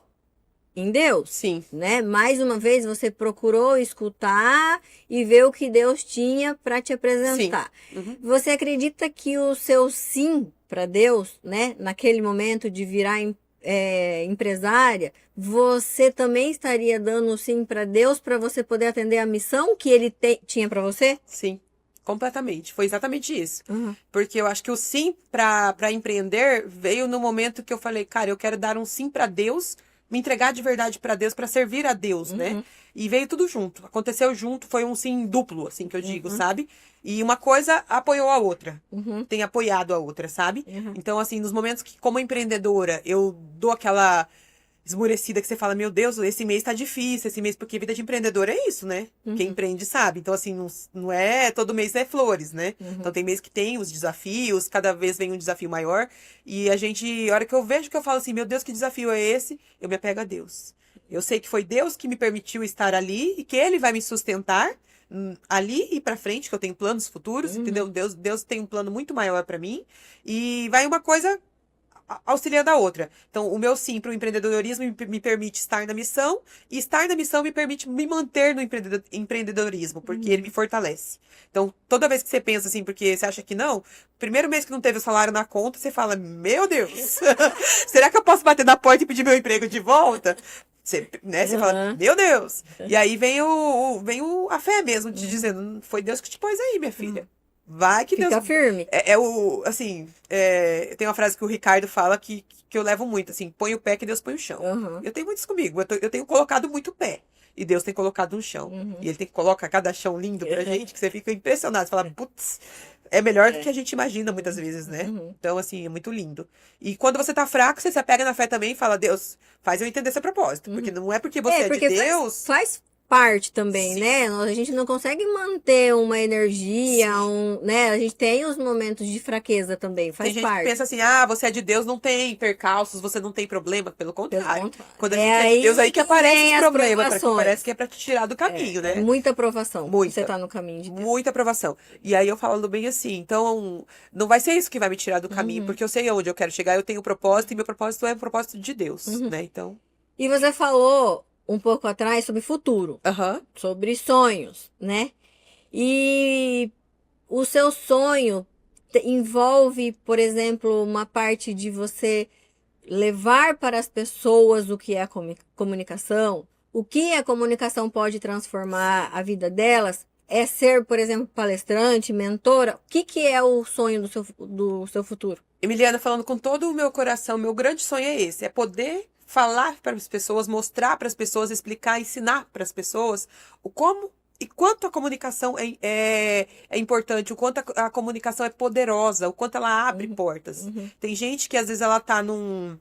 em Deus, Sim, né? Mais uma vez você procurou escutar e ver o que Deus tinha para te sim. apresentar. Uhum. Você acredita que o seu sim para Deus, né, naquele momento de virar empresária, você também estaria dando o sim para Deus para você poder atender a missão que ele tinha para você? Sim, completamente. Foi exatamente isso. Uhum. Porque eu acho que o sim para empreender veio no momento que eu falei, cara, eu quero dar um sim para Deus, me entregar de verdade para Deus, para servir a Deus, né? E veio tudo junto. Aconteceu junto, foi um sim duplo, assim que eu digo, sabe? E uma coisa apoiou a outra. Tem apoiado a outra, sabe? Então, assim, nos momentos que, como empreendedora, eu dou aquela esmurecida que você fala, meu Deus, esse mês tá difícil, esse mês, porque vida de empreendedor é isso, né? Quem empreende sabe. Então, assim, não é todo mês é flores, né? Então, tem mês que tem os desafios, cada vez vem um desafio maior. E a hora que eu vejo que eu falo assim, meu Deus, que desafio é esse? Eu me apego a Deus. Eu sei que foi Deus que me permitiu estar ali e que Ele vai me sustentar ali e pra frente, que eu tenho planos futuros, entendeu? Deus tem um plano muito maior pra mim. E vai uma coisa auxiliando a outra. Então, o meu sim para o empreendedorismo me permite estar na missão, e estar na missão me permite me manter no empreendedorismo, porque ele me fortalece. Então, toda vez que você pensa assim, porque você acha que não, primeiro mês que não teve o salário na conta, você fala, meu Deus, será que eu posso bater na porta e pedir meu emprego de volta? Você, né, você fala, meu Deus. E aí vem a fé mesmo, de dizendo, foi Deus que te pôs aí, minha filha. Vai que Fica Deus. firme. Tem uma frase que o Ricardo fala que eu levo muito, assim, põe o pé que Deus põe o chão. Eu tenho muito isso comigo, eu tenho colocado muito pé. E Deus tem colocado um chão. E Ele tem que colocar cada chão lindo pra gente, que você fica impressionado. Você fala, putz, é melhor do que a gente imagina muitas vezes, né? Então, assim, é muito lindo. E quando você tá fraco, você se apega na fé também e fala, Deus, faz eu entender esse propósito. Porque não é porque você é de porque Deus. faz parte também, Sim. né? A gente não consegue manter uma energia, Sim. né? A gente tem os momentos de fraqueza também, faz Tem gente parte. que pensa assim, você é de Deus, não tem percalços, você não tem problema. Pelo contrário. contrário. Quando a É gente é de aí Deus, aí que que aparece vem os as problemas, provações. parece que é pra te tirar do caminho, né? Muita aprovação. Muita. Você tá no caminho de Deus. Muita aprovação. E aí eu falando bem assim, então não vai ser isso que vai me tirar do caminho, porque eu sei aonde eu quero chegar, eu tenho um propósito, e meu propósito é um propósito de Deus, né? Então. E você falou um pouco atrás sobre futuro, Aham. sobre sonhos, né? E o seu sonho envolve, por exemplo, uma parte de você levar para as pessoas o que é a comunicação, o que a comunicação pode transformar a vida delas, é ser, por exemplo, palestrante, mentora. O que é o sonho do seu futuro? Emiliana, falando com todo o meu coração, meu grande sonho é esse, é poder falar para as pessoas, mostrar para as pessoas, explicar, ensinar para as pessoas o como e quanto a comunicação é importante, o quanto a comunicação é poderosa, o quanto ela abre portas. Tem gente que às vezes ela tá num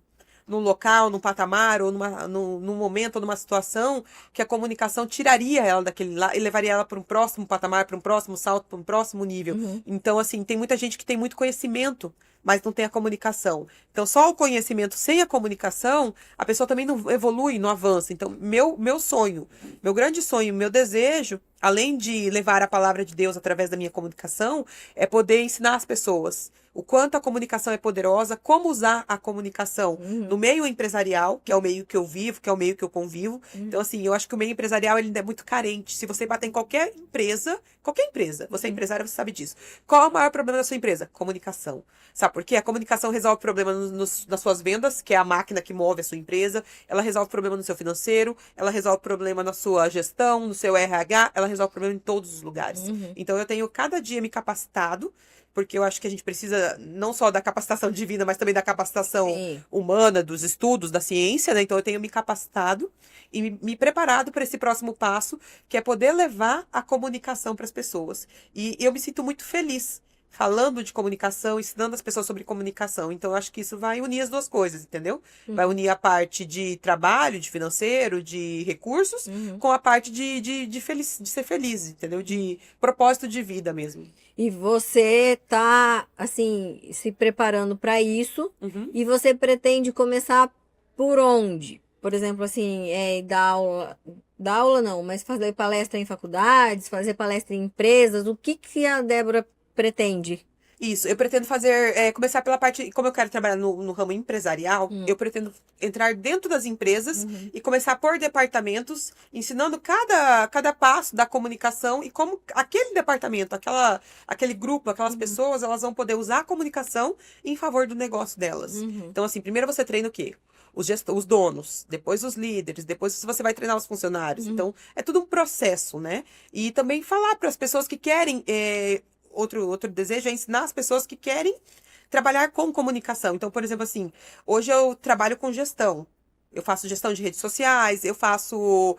local, num patamar, ou num momento, ou numa situação, que a comunicação tiraria ela daquele lá e levaria ela para um próximo patamar, para um próximo salto, para um próximo nível. Então, assim, tem muita gente que tem muito conhecimento, mas não tem a comunicação. Então, só o conhecimento sem a comunicação, a pessoa também não evolui, não avança. Então, meu sonho, meu grande sonho, meu desejo, além de levar a palavra de Deus através da minha comunicação, é poder ensinar as pessoas o quanto a comunicação é poderosa, como usar a comunicação no meio empresarial, que é o meio que eu vivo, que é o meio que eu convivo. Então, assim, eu acho que o meio empresarial ele ainda é muito carente. Se você bater em qualquer empresa, você é empresário, você sabe disso. Qual é o maior problema da sua empresa? Comunicação. Sabe por quê? A comunicação resolve o problema nas suas vendas, que é a máquina que move a sua empresa. Ela resolve o problema no seu financeiro, ela resolve o problema na sua gestão, no seu RH, ela resolve o problema em todos os lugares. Então, eu tenho cada dia me capacitado, porque eu acho que a gente precisa não só da capacitação divina, mas também da capacitação humana, dos estudos, da ciência, né? Então eu tenho me capacitado e me preparado para esse próximo passo, que é poder levar a comunicação para as pessoas. E eu me sinto muito feliz falando de comunicação, ensinando as pessoas sobre comunicação. Então, eu acho que isso vai unir as duas coisas, entendeu? Vai unir a parte de trabalho, de financeiro, de recursos, com a parte de ser feliz, entendeu? De propósito de vida mesmo. E você tá, assim, se preparando para isso, e você pretende começar por onde? Por exemplo, assim, dar aula não, mas fazer palestra em faculdades, fazer palestra em empresas, o que que a Débora pretende? Isso, eu pretendo fazer, começar pela parte, como eu quero trabalhar no ramo empresarial, eu pretendo entrar dentro das empresas e começar por departamentos, ensinando cada passo da comunicação e como aquele departamento, aquele grupo, aquelas pessoas, elas vão poder usar a comunicação em favor do negócio delas. Então, assim, primeiro você treina o quê? Os donos, depois os líderes, depois você vai treinar os funcionários. Então, é tudo um processo, né? E também falar para as pessoas que querem. Outro desejo é ensinar as pessoas que querem trabalhar com comunicação. Então, por exemplo, assim, hoje eu trabalho com gestão. Eu faço gestão de redes sociais, eu faço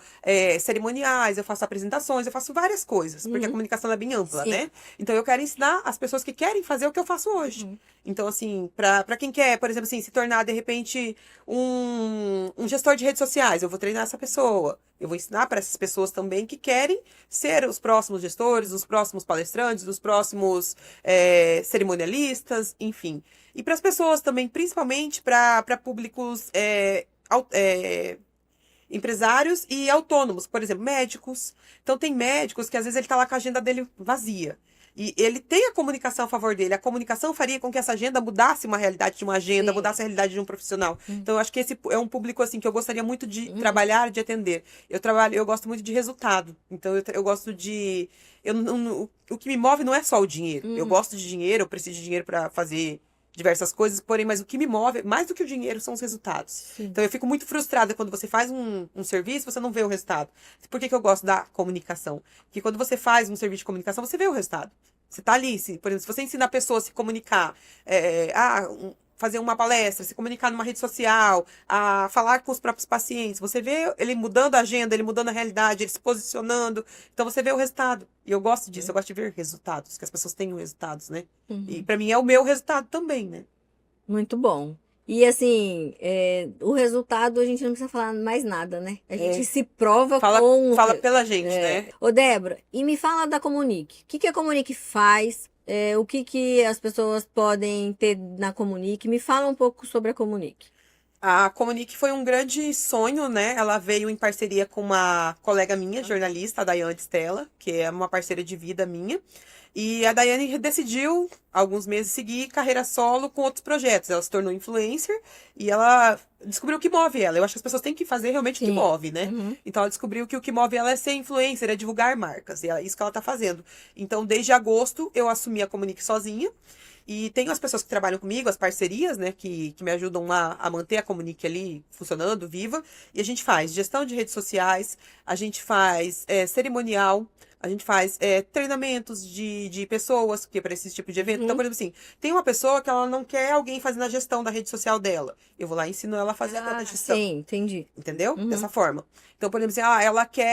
cerimoniais, eu faço apresentações, eu faço várias coisas, porque a comunicação é bem ampla, né? Então, eu quero ensinar as pessoas que querem fazer o que eu faço hoje. Então, assim, para quem quer, por exemplo, assim, se tornar, de repente, um gestor de redes sociais, eu vou treinar essa pessoa. Eu vou ensinar para essas pessoas também que querem ser os próximos gestores, os próximos palestrantes, os próximos cerimonialistas, enfim. E para as pessoas também, principalmente para públicos empresários e autônomos, por exemplo, médicos. Então, tem médicos que às vezes ele está lá com a agenda dele vazia. E ele tem a comunicação a favor dele. A comunicação faria com que essa agenda mudasse uma realidade de uma agenda, mudasse a realidade de um profissional. Então, eu acho que esse é um público assim que eu gostaria muito de trabalhar, de atender. Eu gosto muito de resultado. Então, eu gosto de... o que me move não é só o dinheiro. Eu gosto de dinheiro, eu preciso de dinheiro para fazer diversas coisas, porém, mas o que me move, mais do que o dinheiro, são os resultados. Sim. Então, eu fico muito frustrada quando você faz um serviço e você não vê o resultado. Por que eu gosto da comunicação? Porque quando você faz um serviço de comunicação, você vê o resultado. Você tá ali, por exemplo, se você ensina a pessoa a se comunicar, fazer uma palestra, se comunicar numa rede social, a falar com os próprios pacientes. Você vê ele mudando a agenda, ele mudando a realidade, ele se posicionando. Então, você vê o resultado. E eu gosto disso, eu gosto de ver resultados, que as pessoas tenham resultados, né? E para mim é o meu resultado também, né? Muito bom. E assim, o resultado a gente não precisa falar mais nada, né? A gente se prova com... Fala pela gente, né? Ô, Débora, e me fala da Comunique. O que a Comunique faz? O que as pessoas podem ter na Comunique? Me fala um pouco sobre a Comunique. A Comunique foi um grande sonho, né? Ela veio em parceria com uma colega minha, jornalista, a Daiane Stella, que é uma parceira de vida minha. E a Daiane decidiu, há alguns meses, seguir carreira solo com outros projetos. Ela se tornou influencer e ela descobriu o que move ela. Eu acho que as pessoas têm que fazer realmente o que move, né? Então, ela descobriu que o que move ela é ser influencer, é divulgar marcas. E é isso que ela tá fazendo. Então, desde agosto, eu assumi a Comunique sozinha. E tenho as pessoas que trabalham comigo, as parcerias, né, que me ajudam lá a manter a Comunique ali funcionando, viva. E a gente faz gestão de redes sociais, a gente faz cerimonial, a gente faz treinamentos de pessoas, que é para esse tipo de evento. Então, por exemplo, assim, tem uma pessoa que ela não quer alguém fazendo a gestão da rede social dela. Eu vou lá e ensino ela a fazer a gestão. Sim, entendi. Entendeu? Dessa forma. Então, por exemplo, assim,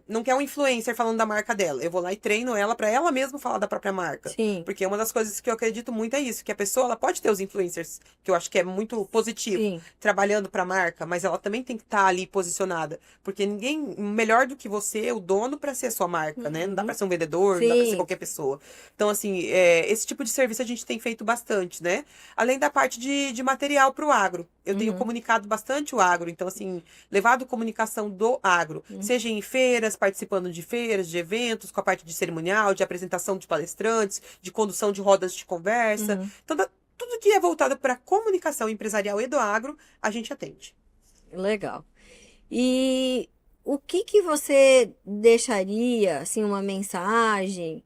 não quer um influencer falando da marca dela. Eu vou lá e treino ela para ela mesma falar da própria marca. Sim. Porque uma das coisas que eu acredito muito é isso, que a pessoa, ela pode ter os influencers, que eu acho que é muito positivo, trabalhando para a marca, mas ela também tem que estar ali posicionada, porque ninguém melhor do que você, o dono, para ser a sua marca, né? Não dá para ser um vendedor, não dá para ser qualquer pessoa. Então, assim, esse tipo de serviço a gente tem feito bastante, né? Além da parte de material para o agro. Eu tenho comunicado bastante o agro, então, assim, levado comunicação do agro, seja em feiras, participando de feiras, de eventos, com a parte de cerimonial, de apresentação de palestrantes, de condução de rodas de conversa. Então, tudo que é voltado para a comunicação empresarial e do agro, a gente atende. Legal. E o que você deixaria, assim, uma mensagem,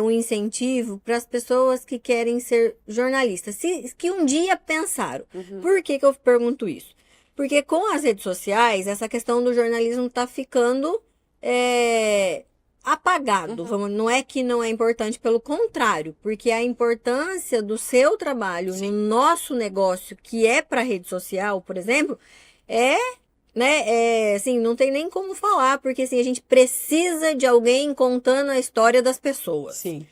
um incentivo para as pessoas que querem ser jornalistas, que um dia pensaram? Por que eu pergunto isso? Porque com as redes sociais, essa questão do jornalismo está ficando apagado. Não é que não é importante, pelo contrário, porque a importância do seu trabalho no nosso negócio, que é para rede social, por exemplo, é né, assim, não tem nem como falar, porque assim, a gente precisa de alguém contando a história das pessoas. Sim.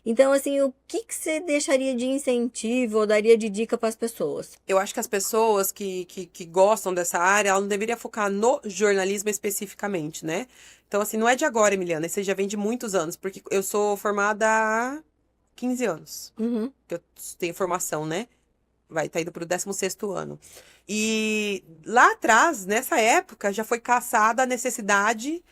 Então, assim, o que que você deixaria de incentivo ou daria de dica para as pessoas? Eu acho que as pessoas que gostam dessa área, ela não deveria focar no jornalismo especificamente, né? Então, assim, não é de agora, Emiliana, isso aí já vem de muitos anos, porque eu sou formada há 15 anos, Uhum, que eu tenho formação, né? Vai estar indo para o 16º ano. E lá atrás, nessa época, já foi caçada a necessidade,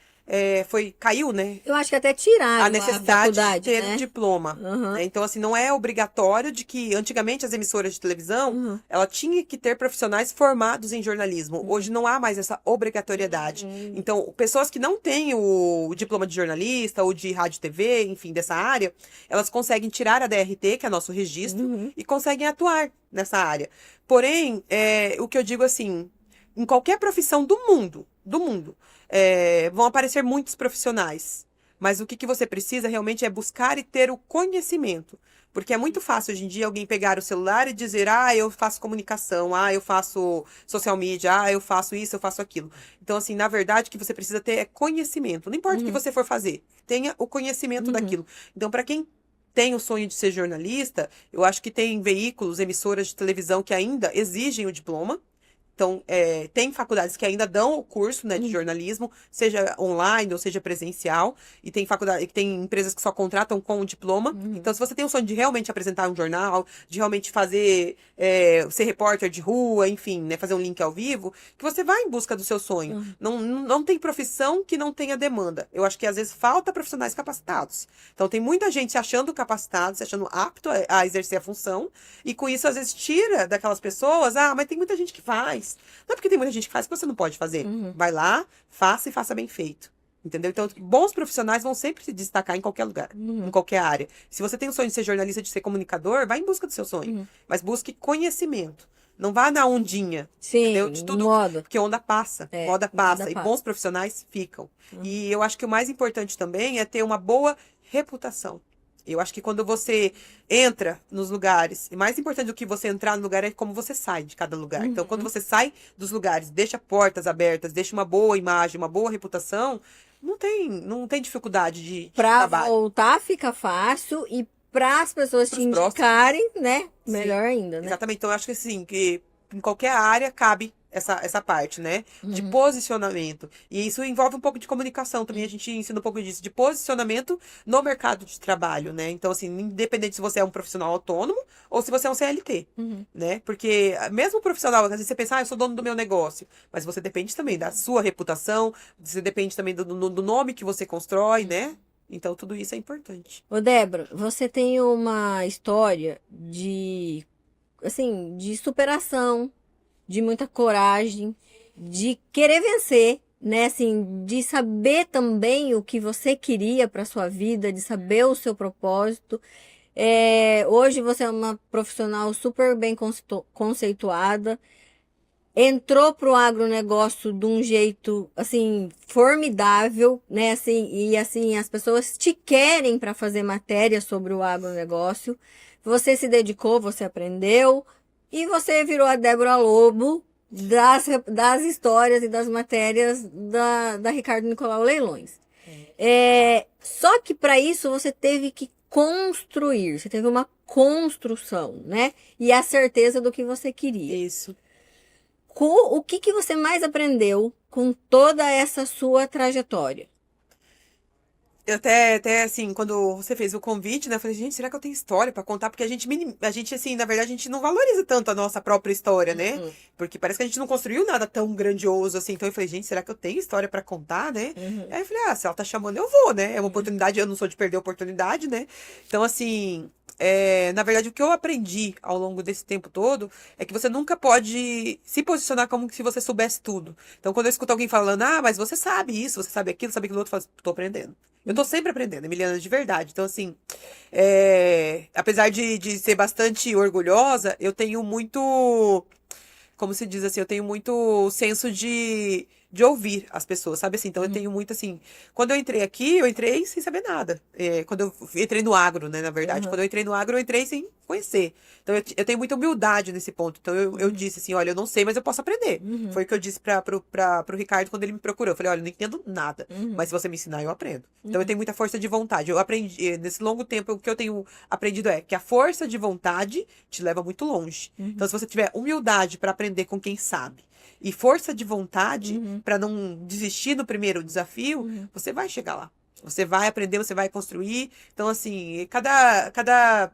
caiu, né? eu acho que até A tiraram a necessidade de faculdade, ter o né? diploma. Uhum, Né? Então, assim, não é obrigatório de que, antigamente, as emissoras de televisão, uhum, ela tinha que ter profissionais formados em jornalismo. Hoje não há mais essa obrigatoriedade. uhum, Então, pessoas que não têm o diploma de jornalista ou de rádio e TV, enfim, dessa área, elas conseguem tirar a DRT, que é nosso registro, uhum, e conseguem atuar nessa área. Porém, o que eu digo assim, em qualquer profissão do mundo, vão aparecer muitos profissionais. Mas o que você precisa realmente é buscar e ter o conhecimento. Porque é muito fácil hoje em dia alguém pegar o celular e dizer, eu faço comunicação, eu faço social media, eu faço isso, eu faço aquilo. Então, assim, na verdade, o que você precisa ter é conhecimento. Não importa o que uhum, você for fazer, tenha o conhecimento uhum, daquilo. Então, para quem tem o sonho de ser jornalista, eu acho que tem veículos, emissoras de televisão que ainda exigem o diploma. Então, tem faculdades que ainda dão o curso, né, de uhum, jornalismo, seja online ou seja presencial, e tem faculdade, tem empresas que só contratam com o diploma. uhum, Então, se você tem o sonho de realmente apresentar um jornal, de realmente fazer, ser repórter de rua, enfim, né, fazer um link ao vivo, que você vá em busca do seu sonho. uhum. Não tem profissão que não tenha demanda. Eu acho que às vezes falta profissionais capacitados. Então, tem muita gente se achando capacitado, se achando apto a exercer a função, e com isso, às vezes, tira daquelas pessoas, mas tem muita gente que faz. Não é porque tem muita gente que faz que você não pode fazer. Uhum. Vai lá, faça e faça bem feito. Entendeu? Então, bons profissionais vão sempre se destacar em qualquer lugar, em Uhum. qualquer área. Se você tem o sonho de ser jornalista, de ser comunicador, vá em busca do seu sonho. Uhum. Mas busque conhecimento. Não vá na ondinha, entendeu? De Sim, tudo, moda. porque onda passa, moda Moda passa, e bons passa. profissionais ficam. Uhum. E eu acho que o mais importante também é ter uma boa reputação. Eu acho que quando você entra nos lugares, e mais importante do que você entrar no lugar é como você sai de cada lugar. Então, quando Uhum. você sai dos lugares, deixa portas abertas, deixa uma boa imagem, uma boa reputação, não tem dificuldade de Pra trabalho. voltar fica fácil e para as pessoas Para te os próximos. indicarem, né? Sim, Melhor ainda, né? exatamente. Então, eu acho que assim, que em qualquer área cabe essa parte, né? De Uhum. posicionamento. E isso envolve um pouco de comunicação também, a gente ensina um pouco disso, de posicionamento no mercado de trabalho, né? Então, assim, independente se você é um profissional autônomo ou se você é um CLT, Uhum. né? Porque mesmo profissional, às vezes você pensa, eu sou dono do meu negócio, mas você depende também da sua reputação, você depende também do nome que você constrói, né? Então, tudo isso é importante. Ô, Débora, você tem uma história assim, de superação, de muita coragem, de querer vencer, né? Assim, de saber também o que você queria para sua vida, de saber o seu propósito. Hoje você é uma profissional super bem conceituada, entrou pro agronegócio de um jeito assim formidável, né? Assim, e assim as pessoas te querem para fazer matéria sobre o agronegócio. Você se dedicou, você aprendeu e você virou a Débora Lobo das histórias e das matérias da Ricardo Nicolau Leilões. Só que para isso você teve que construir, você teve uma construção, né? E a certeza do que você queria. Isso. O que que você mais aprendeu com toda essa sua trajetória? Eu até assim, quando você fez o convite, né, eu falei, gente, será que eu tenho história pra contar? Porque a gente, assim, na verdade, a gente não valoriza tanto a nossa própria história, né? Uhum, Porque parece que a gente não construiu nada tão grandioso assim. Então eu falei, gente, será que eu tenho história pra contar, né? uhum, Aí eu falei, se ela tá chamando, eu vou, né? É uma uhum, oportunidade, eu não sou de perder a oportunidade, né? Então, assim, na verdade, o que eu aprendi ao longo desse tempo todo é que você nunca pode se posicionar como se você soubesse tudo. Então, quando eu escuto alguém falando, mas você sabe isso, você sabe aquilo outro, eu falo, tô aprendendo. Eu tô sempre aprendendo, Emiliana, de verdade. Então, assim, apesar de ser bastante orgulhosa, eu tenho muito, como se diz assim, eu tenho muito senso de ouvir as pessoas, sabe assim? Então eu tenho muito assim, quando eu entrei aqui, eu entrei sem saber nada. Quando eu entrei no agro, né, na verdade, quando eu entrei no agro, eu entrei sem conhecer. Então eu tenho muita humildade nesse ponto. Então eu disse assim, olha, eu não sei, mas eu posso aprender. Foi o que eu disse pro Ricardo quando ele me procurou. Eu falei, olha, eu não entendo nada, mas se você me ensinar, eu aprendo. Então eu tenho muita força de vontade. Eu aprendi, nesse longo tempo, o que eu tenho aprendido é que a força de vontade te leva muito longe. Então se você tiver humildade para aprender com quem sabe, e força de vontade para não desistir no primeiro desafio, você vai chegar lá. Você vai aprender, você vai construir. Então, assim, cada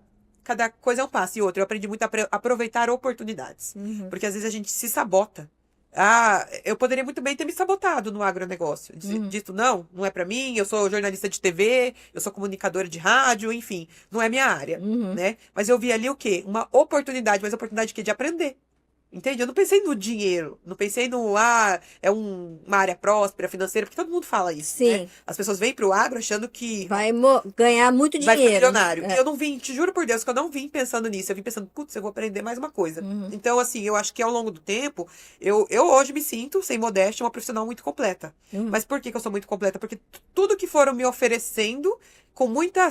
coisa é um passo. E outra, eu aprendi muito a aproveitar oportunidades. Porque às vezes a gente se sabota. Ah, eu poderia muito bem ter me sabotado no agronegócio. Dito, não é pra mim, eu sou jornalista de TV, eu sou comunicadora de rádio, enfim, não é minha área, né? Mas eu vi ali o quê? Uma oportunidade, mas oportunidade de quê? De aprender. Entende? Eu não pensei no dinheiro, não pensei no, uma área próspera, financeira, porque todo mundo fala isso, Sim. né? As pessoas vêm pro agro achando que Vai ganhar muito vai ficar dinheiro. milionário. Né? E eu não vim, te juro por Deus, que eu não vim pensando nisso. Eu vim pensando, putz, eu vou aprender mais uma coisa. Então, assim, eu acho que ao longo do tempo, eu hoje me sinto, sem modéstia, uma profissional muito completa. Mas por que eu sou muito completa? Porque tudo que foram me oferecendo, com muita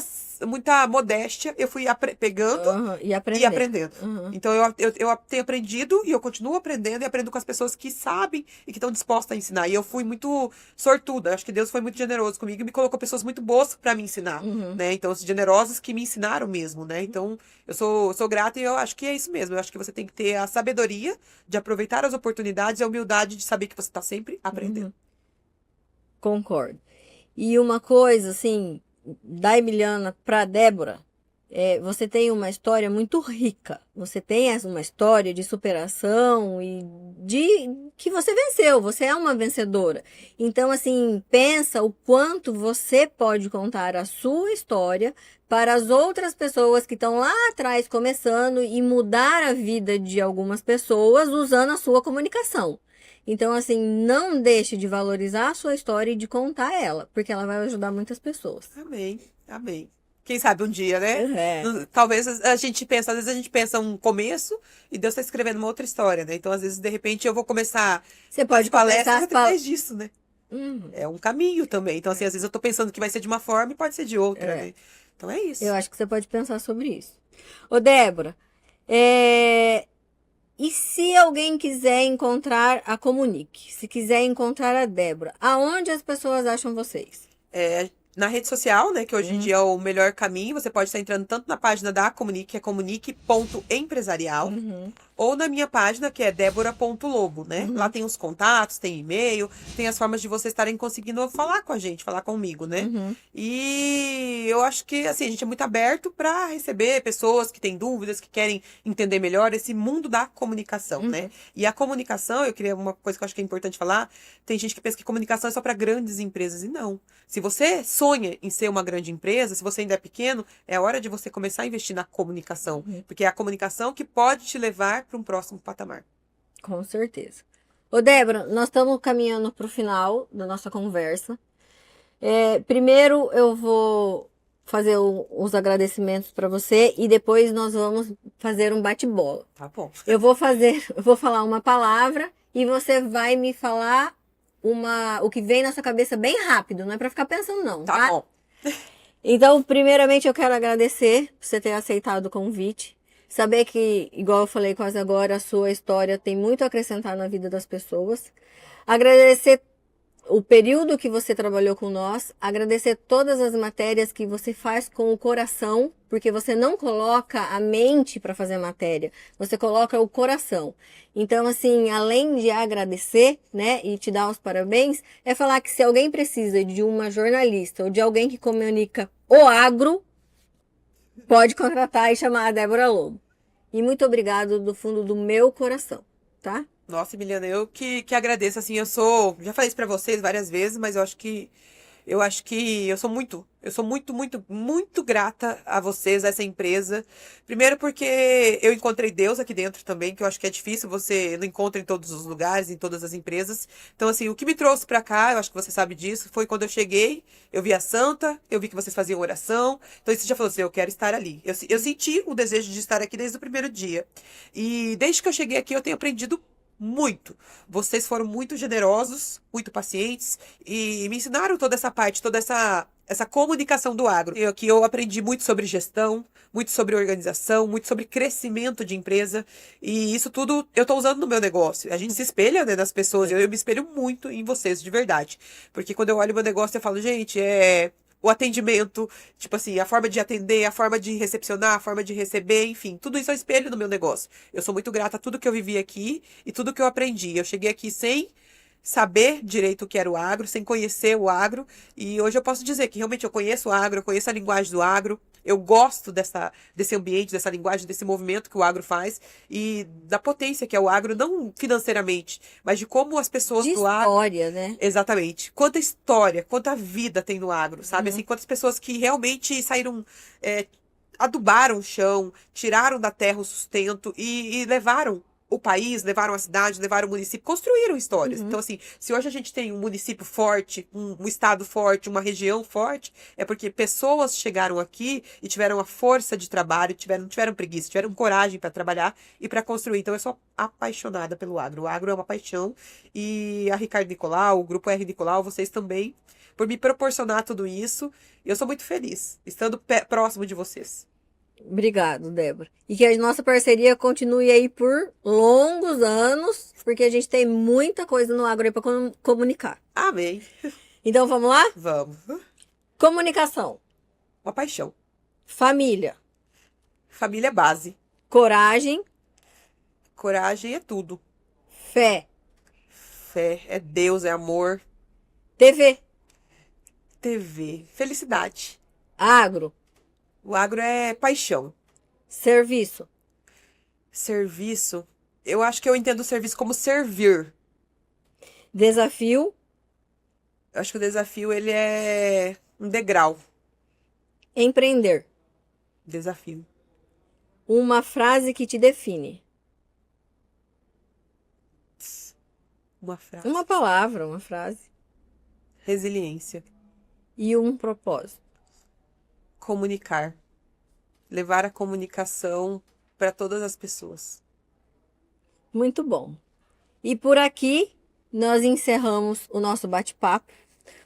modéstia, eu fui pegando E e aprendendo. Uhum. Então, eu tenho aprendido e eu continuo aprendendo e aprendo com as pessoas que sabem e que estão dispostas a ensinar. E eu fui muito sortuda. Acho que Deus foi muito generoso comigo e me colocou pessoas muito boas para me ensinar, né? Então, generosas que me ensinaram mesmo, né? Então, eu sou grata e eu acho que é isso mesmo. Eu acho que você tem que ter a sabedoria de aproveitar as oportunidades e a humildade de saber que você está sempre aprendendo. Concordo. E uma coisa, assim, da Emiliana para Débora, você tem uma história muito rica. Você tem uma história de superação e de que você venceu. Você é uma vencedora. Então, assim, pensa o quanto você pode contar a sua história para as outras pessoas que estão lá atrás começando e mudar a vida de algumas pessoas usando a sua comunicação. Então, assim, não deixe de valorizar a sua história e de contar ela, porque ela vai ajudar muitas pessoas. Amém, amém. Quem sabe um dia, né? É. Talvez às vezes a gente pensa um começo e Deus está escrevendo uma outra história, né? Então, às vezes, de repente, eu vou começar Você pode as palestras começar através disso, né? É um caminho também. Então, assim, às vezes eu tô pensando que vai ser de uma forma e pode ser de outra, né? Então, é isso. Eu acho que você pode pensar sobre isso. Ô, Débora, e se alguém quiser encontrar a Comunique? Se quiser encontrar a Débora, aonde as pessoas acham vocês? Na rede social, né, que hoje em dia é o melhor caminho, você pode estar entrando tanto na página da Comunique, que é comunique.empresarial, ou na minha página, que é debora.lobo, né? Lá tem os contatos, tem e-mail, tem as formas de vocês estarem conseguindo falar com a gente, falar comigo, né? E eu acho que, assim, a gente é muito aberto para receber pessoas que têm dúvidas, que querem entender melhor esse mundo da comunicação, né? E a comunicação, eu queria uma coisa que eu acho que é importante falar, tem gente que pensa que comunicação é só para grandes empresas, e não. Se você sonha em ser uma grande empresa, se você ainda é pequeno, é hora de você começar a investir na comunicação, porque é a comunicação que pode te levar para um próximo patamar. Com certeza. Ô, Débora, nós estamos caminhando para o final da nossa conversa. Primeiro eu vou fazer os agradecimentos para você e depois nós vamos fazer um bate-bola. Tá bom. Eu vou falar uma palavra e você vai me falar o que vem na sua cabeça bem rápido, não é para ficar pensando não, Tá bom. Então, primeiramente eu quero agradecer por você ter aceitado o convite. Saber que, igual eu falei quase agora, a sua história tem muito a acrescentar na vida das pessoas. Agradecer o período que você trabalhou com nós, agradecer todas as matérias que você faz com o coração, porque você não coloca a mente para fazer matéria, você coloca o coração. Então, assim, além de agradecer, né, e te dar os parabéns, é falar que se alguém precisa de uma jornalista ou de alguém que comunica o agro, pode contratar e chamar a Débora Lobo. E muito obrigado do fundo do meu coração, tá? Nossa, Emiliana, eu que agradeço, assim, já falei isso pra vocês várias vezes, mas eu acho que eu sou muito grata a vocês, a essa empresa. Primeiro porque eu encontrei Deus aqui dentro também, que eu acho que é difícil, você não encontra em todos os lugares, em todas as empresas. Então, assim, o que me trouxe pra cá, eu acho que você sabe disso, foi quando eu cheguei, eu vi a Santa, eu vi que vocês faziam oração. Então, você já falou assim, eu quero estar ali. Eu senti o desejo de estar aqui desde o primeiro dia. E desde que eu cheguei aqui, eu tenho aprendido muito. Vocês foram muito generosos, muito pacientes e me ensinaram toda essa parte, toda essa comunicação do agro. Que eu aprendi muito sobre gestão, muito sobre organização, muito sobre crescimento de empresa e isso tudo eu tô usando no meu negócio. A gente se espelha, né, nas pessoas, eu me espelho muito em vocês, de verdade. Porque quando eu olho meu negócio eu falo, gente, o atendimento, tipo assim, a forma de atender, a forma de recepcionar, a forma de receber, enfim, tudo isso é um espelho no meu negócio. Eu sou muito grata a tudo que eu vivi aqui e tudo que eu aprendi. Eu cheguei aqui sem saber direito o que era o agro, sem conhecer o agro, e hoje eu posso dizer que realmente eu conheço o agro, eu conheço a linguagem do agro, eu gosto desse ambiente, dessa linguagem, desse movimento que o agro faz e da potência que é o agro, não financeiramente, mas de como as pessoas De do agro. história, né? Exatamente. Quanta história, quanta vida tem no agro, sabe? Assim, quantas pessoas que realmente saíram, adubaram o chão, tiraram da terra o sustento e levaram o país, levaram a cidade, levaram o município, construíram histórias. Então, assim, se hoje a gente tem um município forte, um estado forte, uma região forte, é porque pessoas chegaram aqui e tiveram a força de trabalho, não tiveram preguiça, tiveram coragem para trabalhar e para construir. Então, eu sou apaixonada pelo agro. O agro é uma paixão e a Ricardo Nicolau, o Grupo R Nicolau, vocês também, por me proporcionar tudo isso. Eu sou muito feliz estando próximo de vocês. Obrigado, Débora. E que a nossa parceria continue aí por longos anos, porque a gente tem muita coisa no agro aí para comunicar. Amém. Então vamos lá? Vamos. Comunicação, Uma paixão. família, Família é base. coragem, Coragem é tudo. fé, Fé é Deus, é amor. TV, TV, felicidade. agro, O agro é paixão. serviço, Serviço, eu acho que eu entendo o serviço como servir. desafio, Eu acho que o desafio, ele é um degrau. empreender. Desafio. Uma frase que te define. Uma frase. Uma palavra, uma frase. Resiliência. E um propósito. Comunicar. Levar a comunicação para todas as pessoas. Muito bom. E por aqui nós encerramos o nosso bate-papo,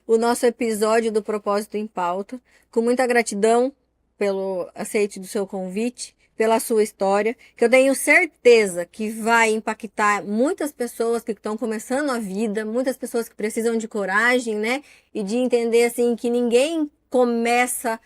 o nosso episódio do Propósito em Pauta, com muita gratidão pelo aceite do seu convite, pela sua história, que eu tenho certeza que vai impactar muitas pessoas que estão começando a vida, muitas pessoas que precisam de coragem, né? E de entender assim que ninguém começa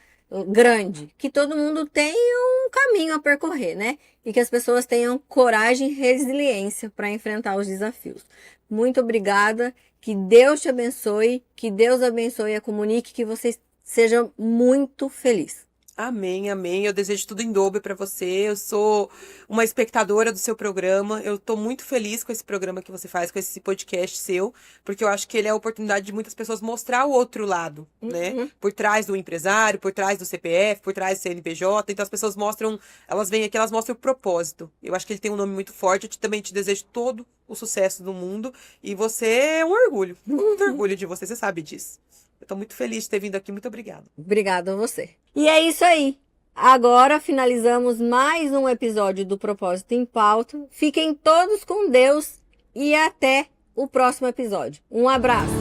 grande, que todo mundo tem um caminho a percorrer, né? E que as pessoas tenham coragem e resiliência para enfrentar os desafios. Muito obrigada, que Deus te abençoe, que Deus abençoe a Comunique, que você seja muito feliz. Amém, amém. Eu desejo tudo em dobro para você. Eu sou uma espectadora do seu programa. Eu tô muito feliz com esse programa que você faz, com esse podcast seu, porque eu acho que ele é a oportunidade de muitas pessoas mostrar o outro lado, né? Por trás do empresário, por trás do CPF, por trás do CNPJ. Então as pessoas mostram, elas vêm aqui, elas mostram o propósito. Eu acho que ele tem um nome muito forte. Também te desejo todo o sucesso do mundo. E você é um orgulho. Muito orgulho de você sabe disso. Eu tô muito feliz de ter vindo aqui. Muito obrigada. Obrigada a você. E é isso aí. Agora finalizamos mais um episódio do Propósito em Pauta. Fiquem todos com Deus e até o próximo episódio. Um abraço.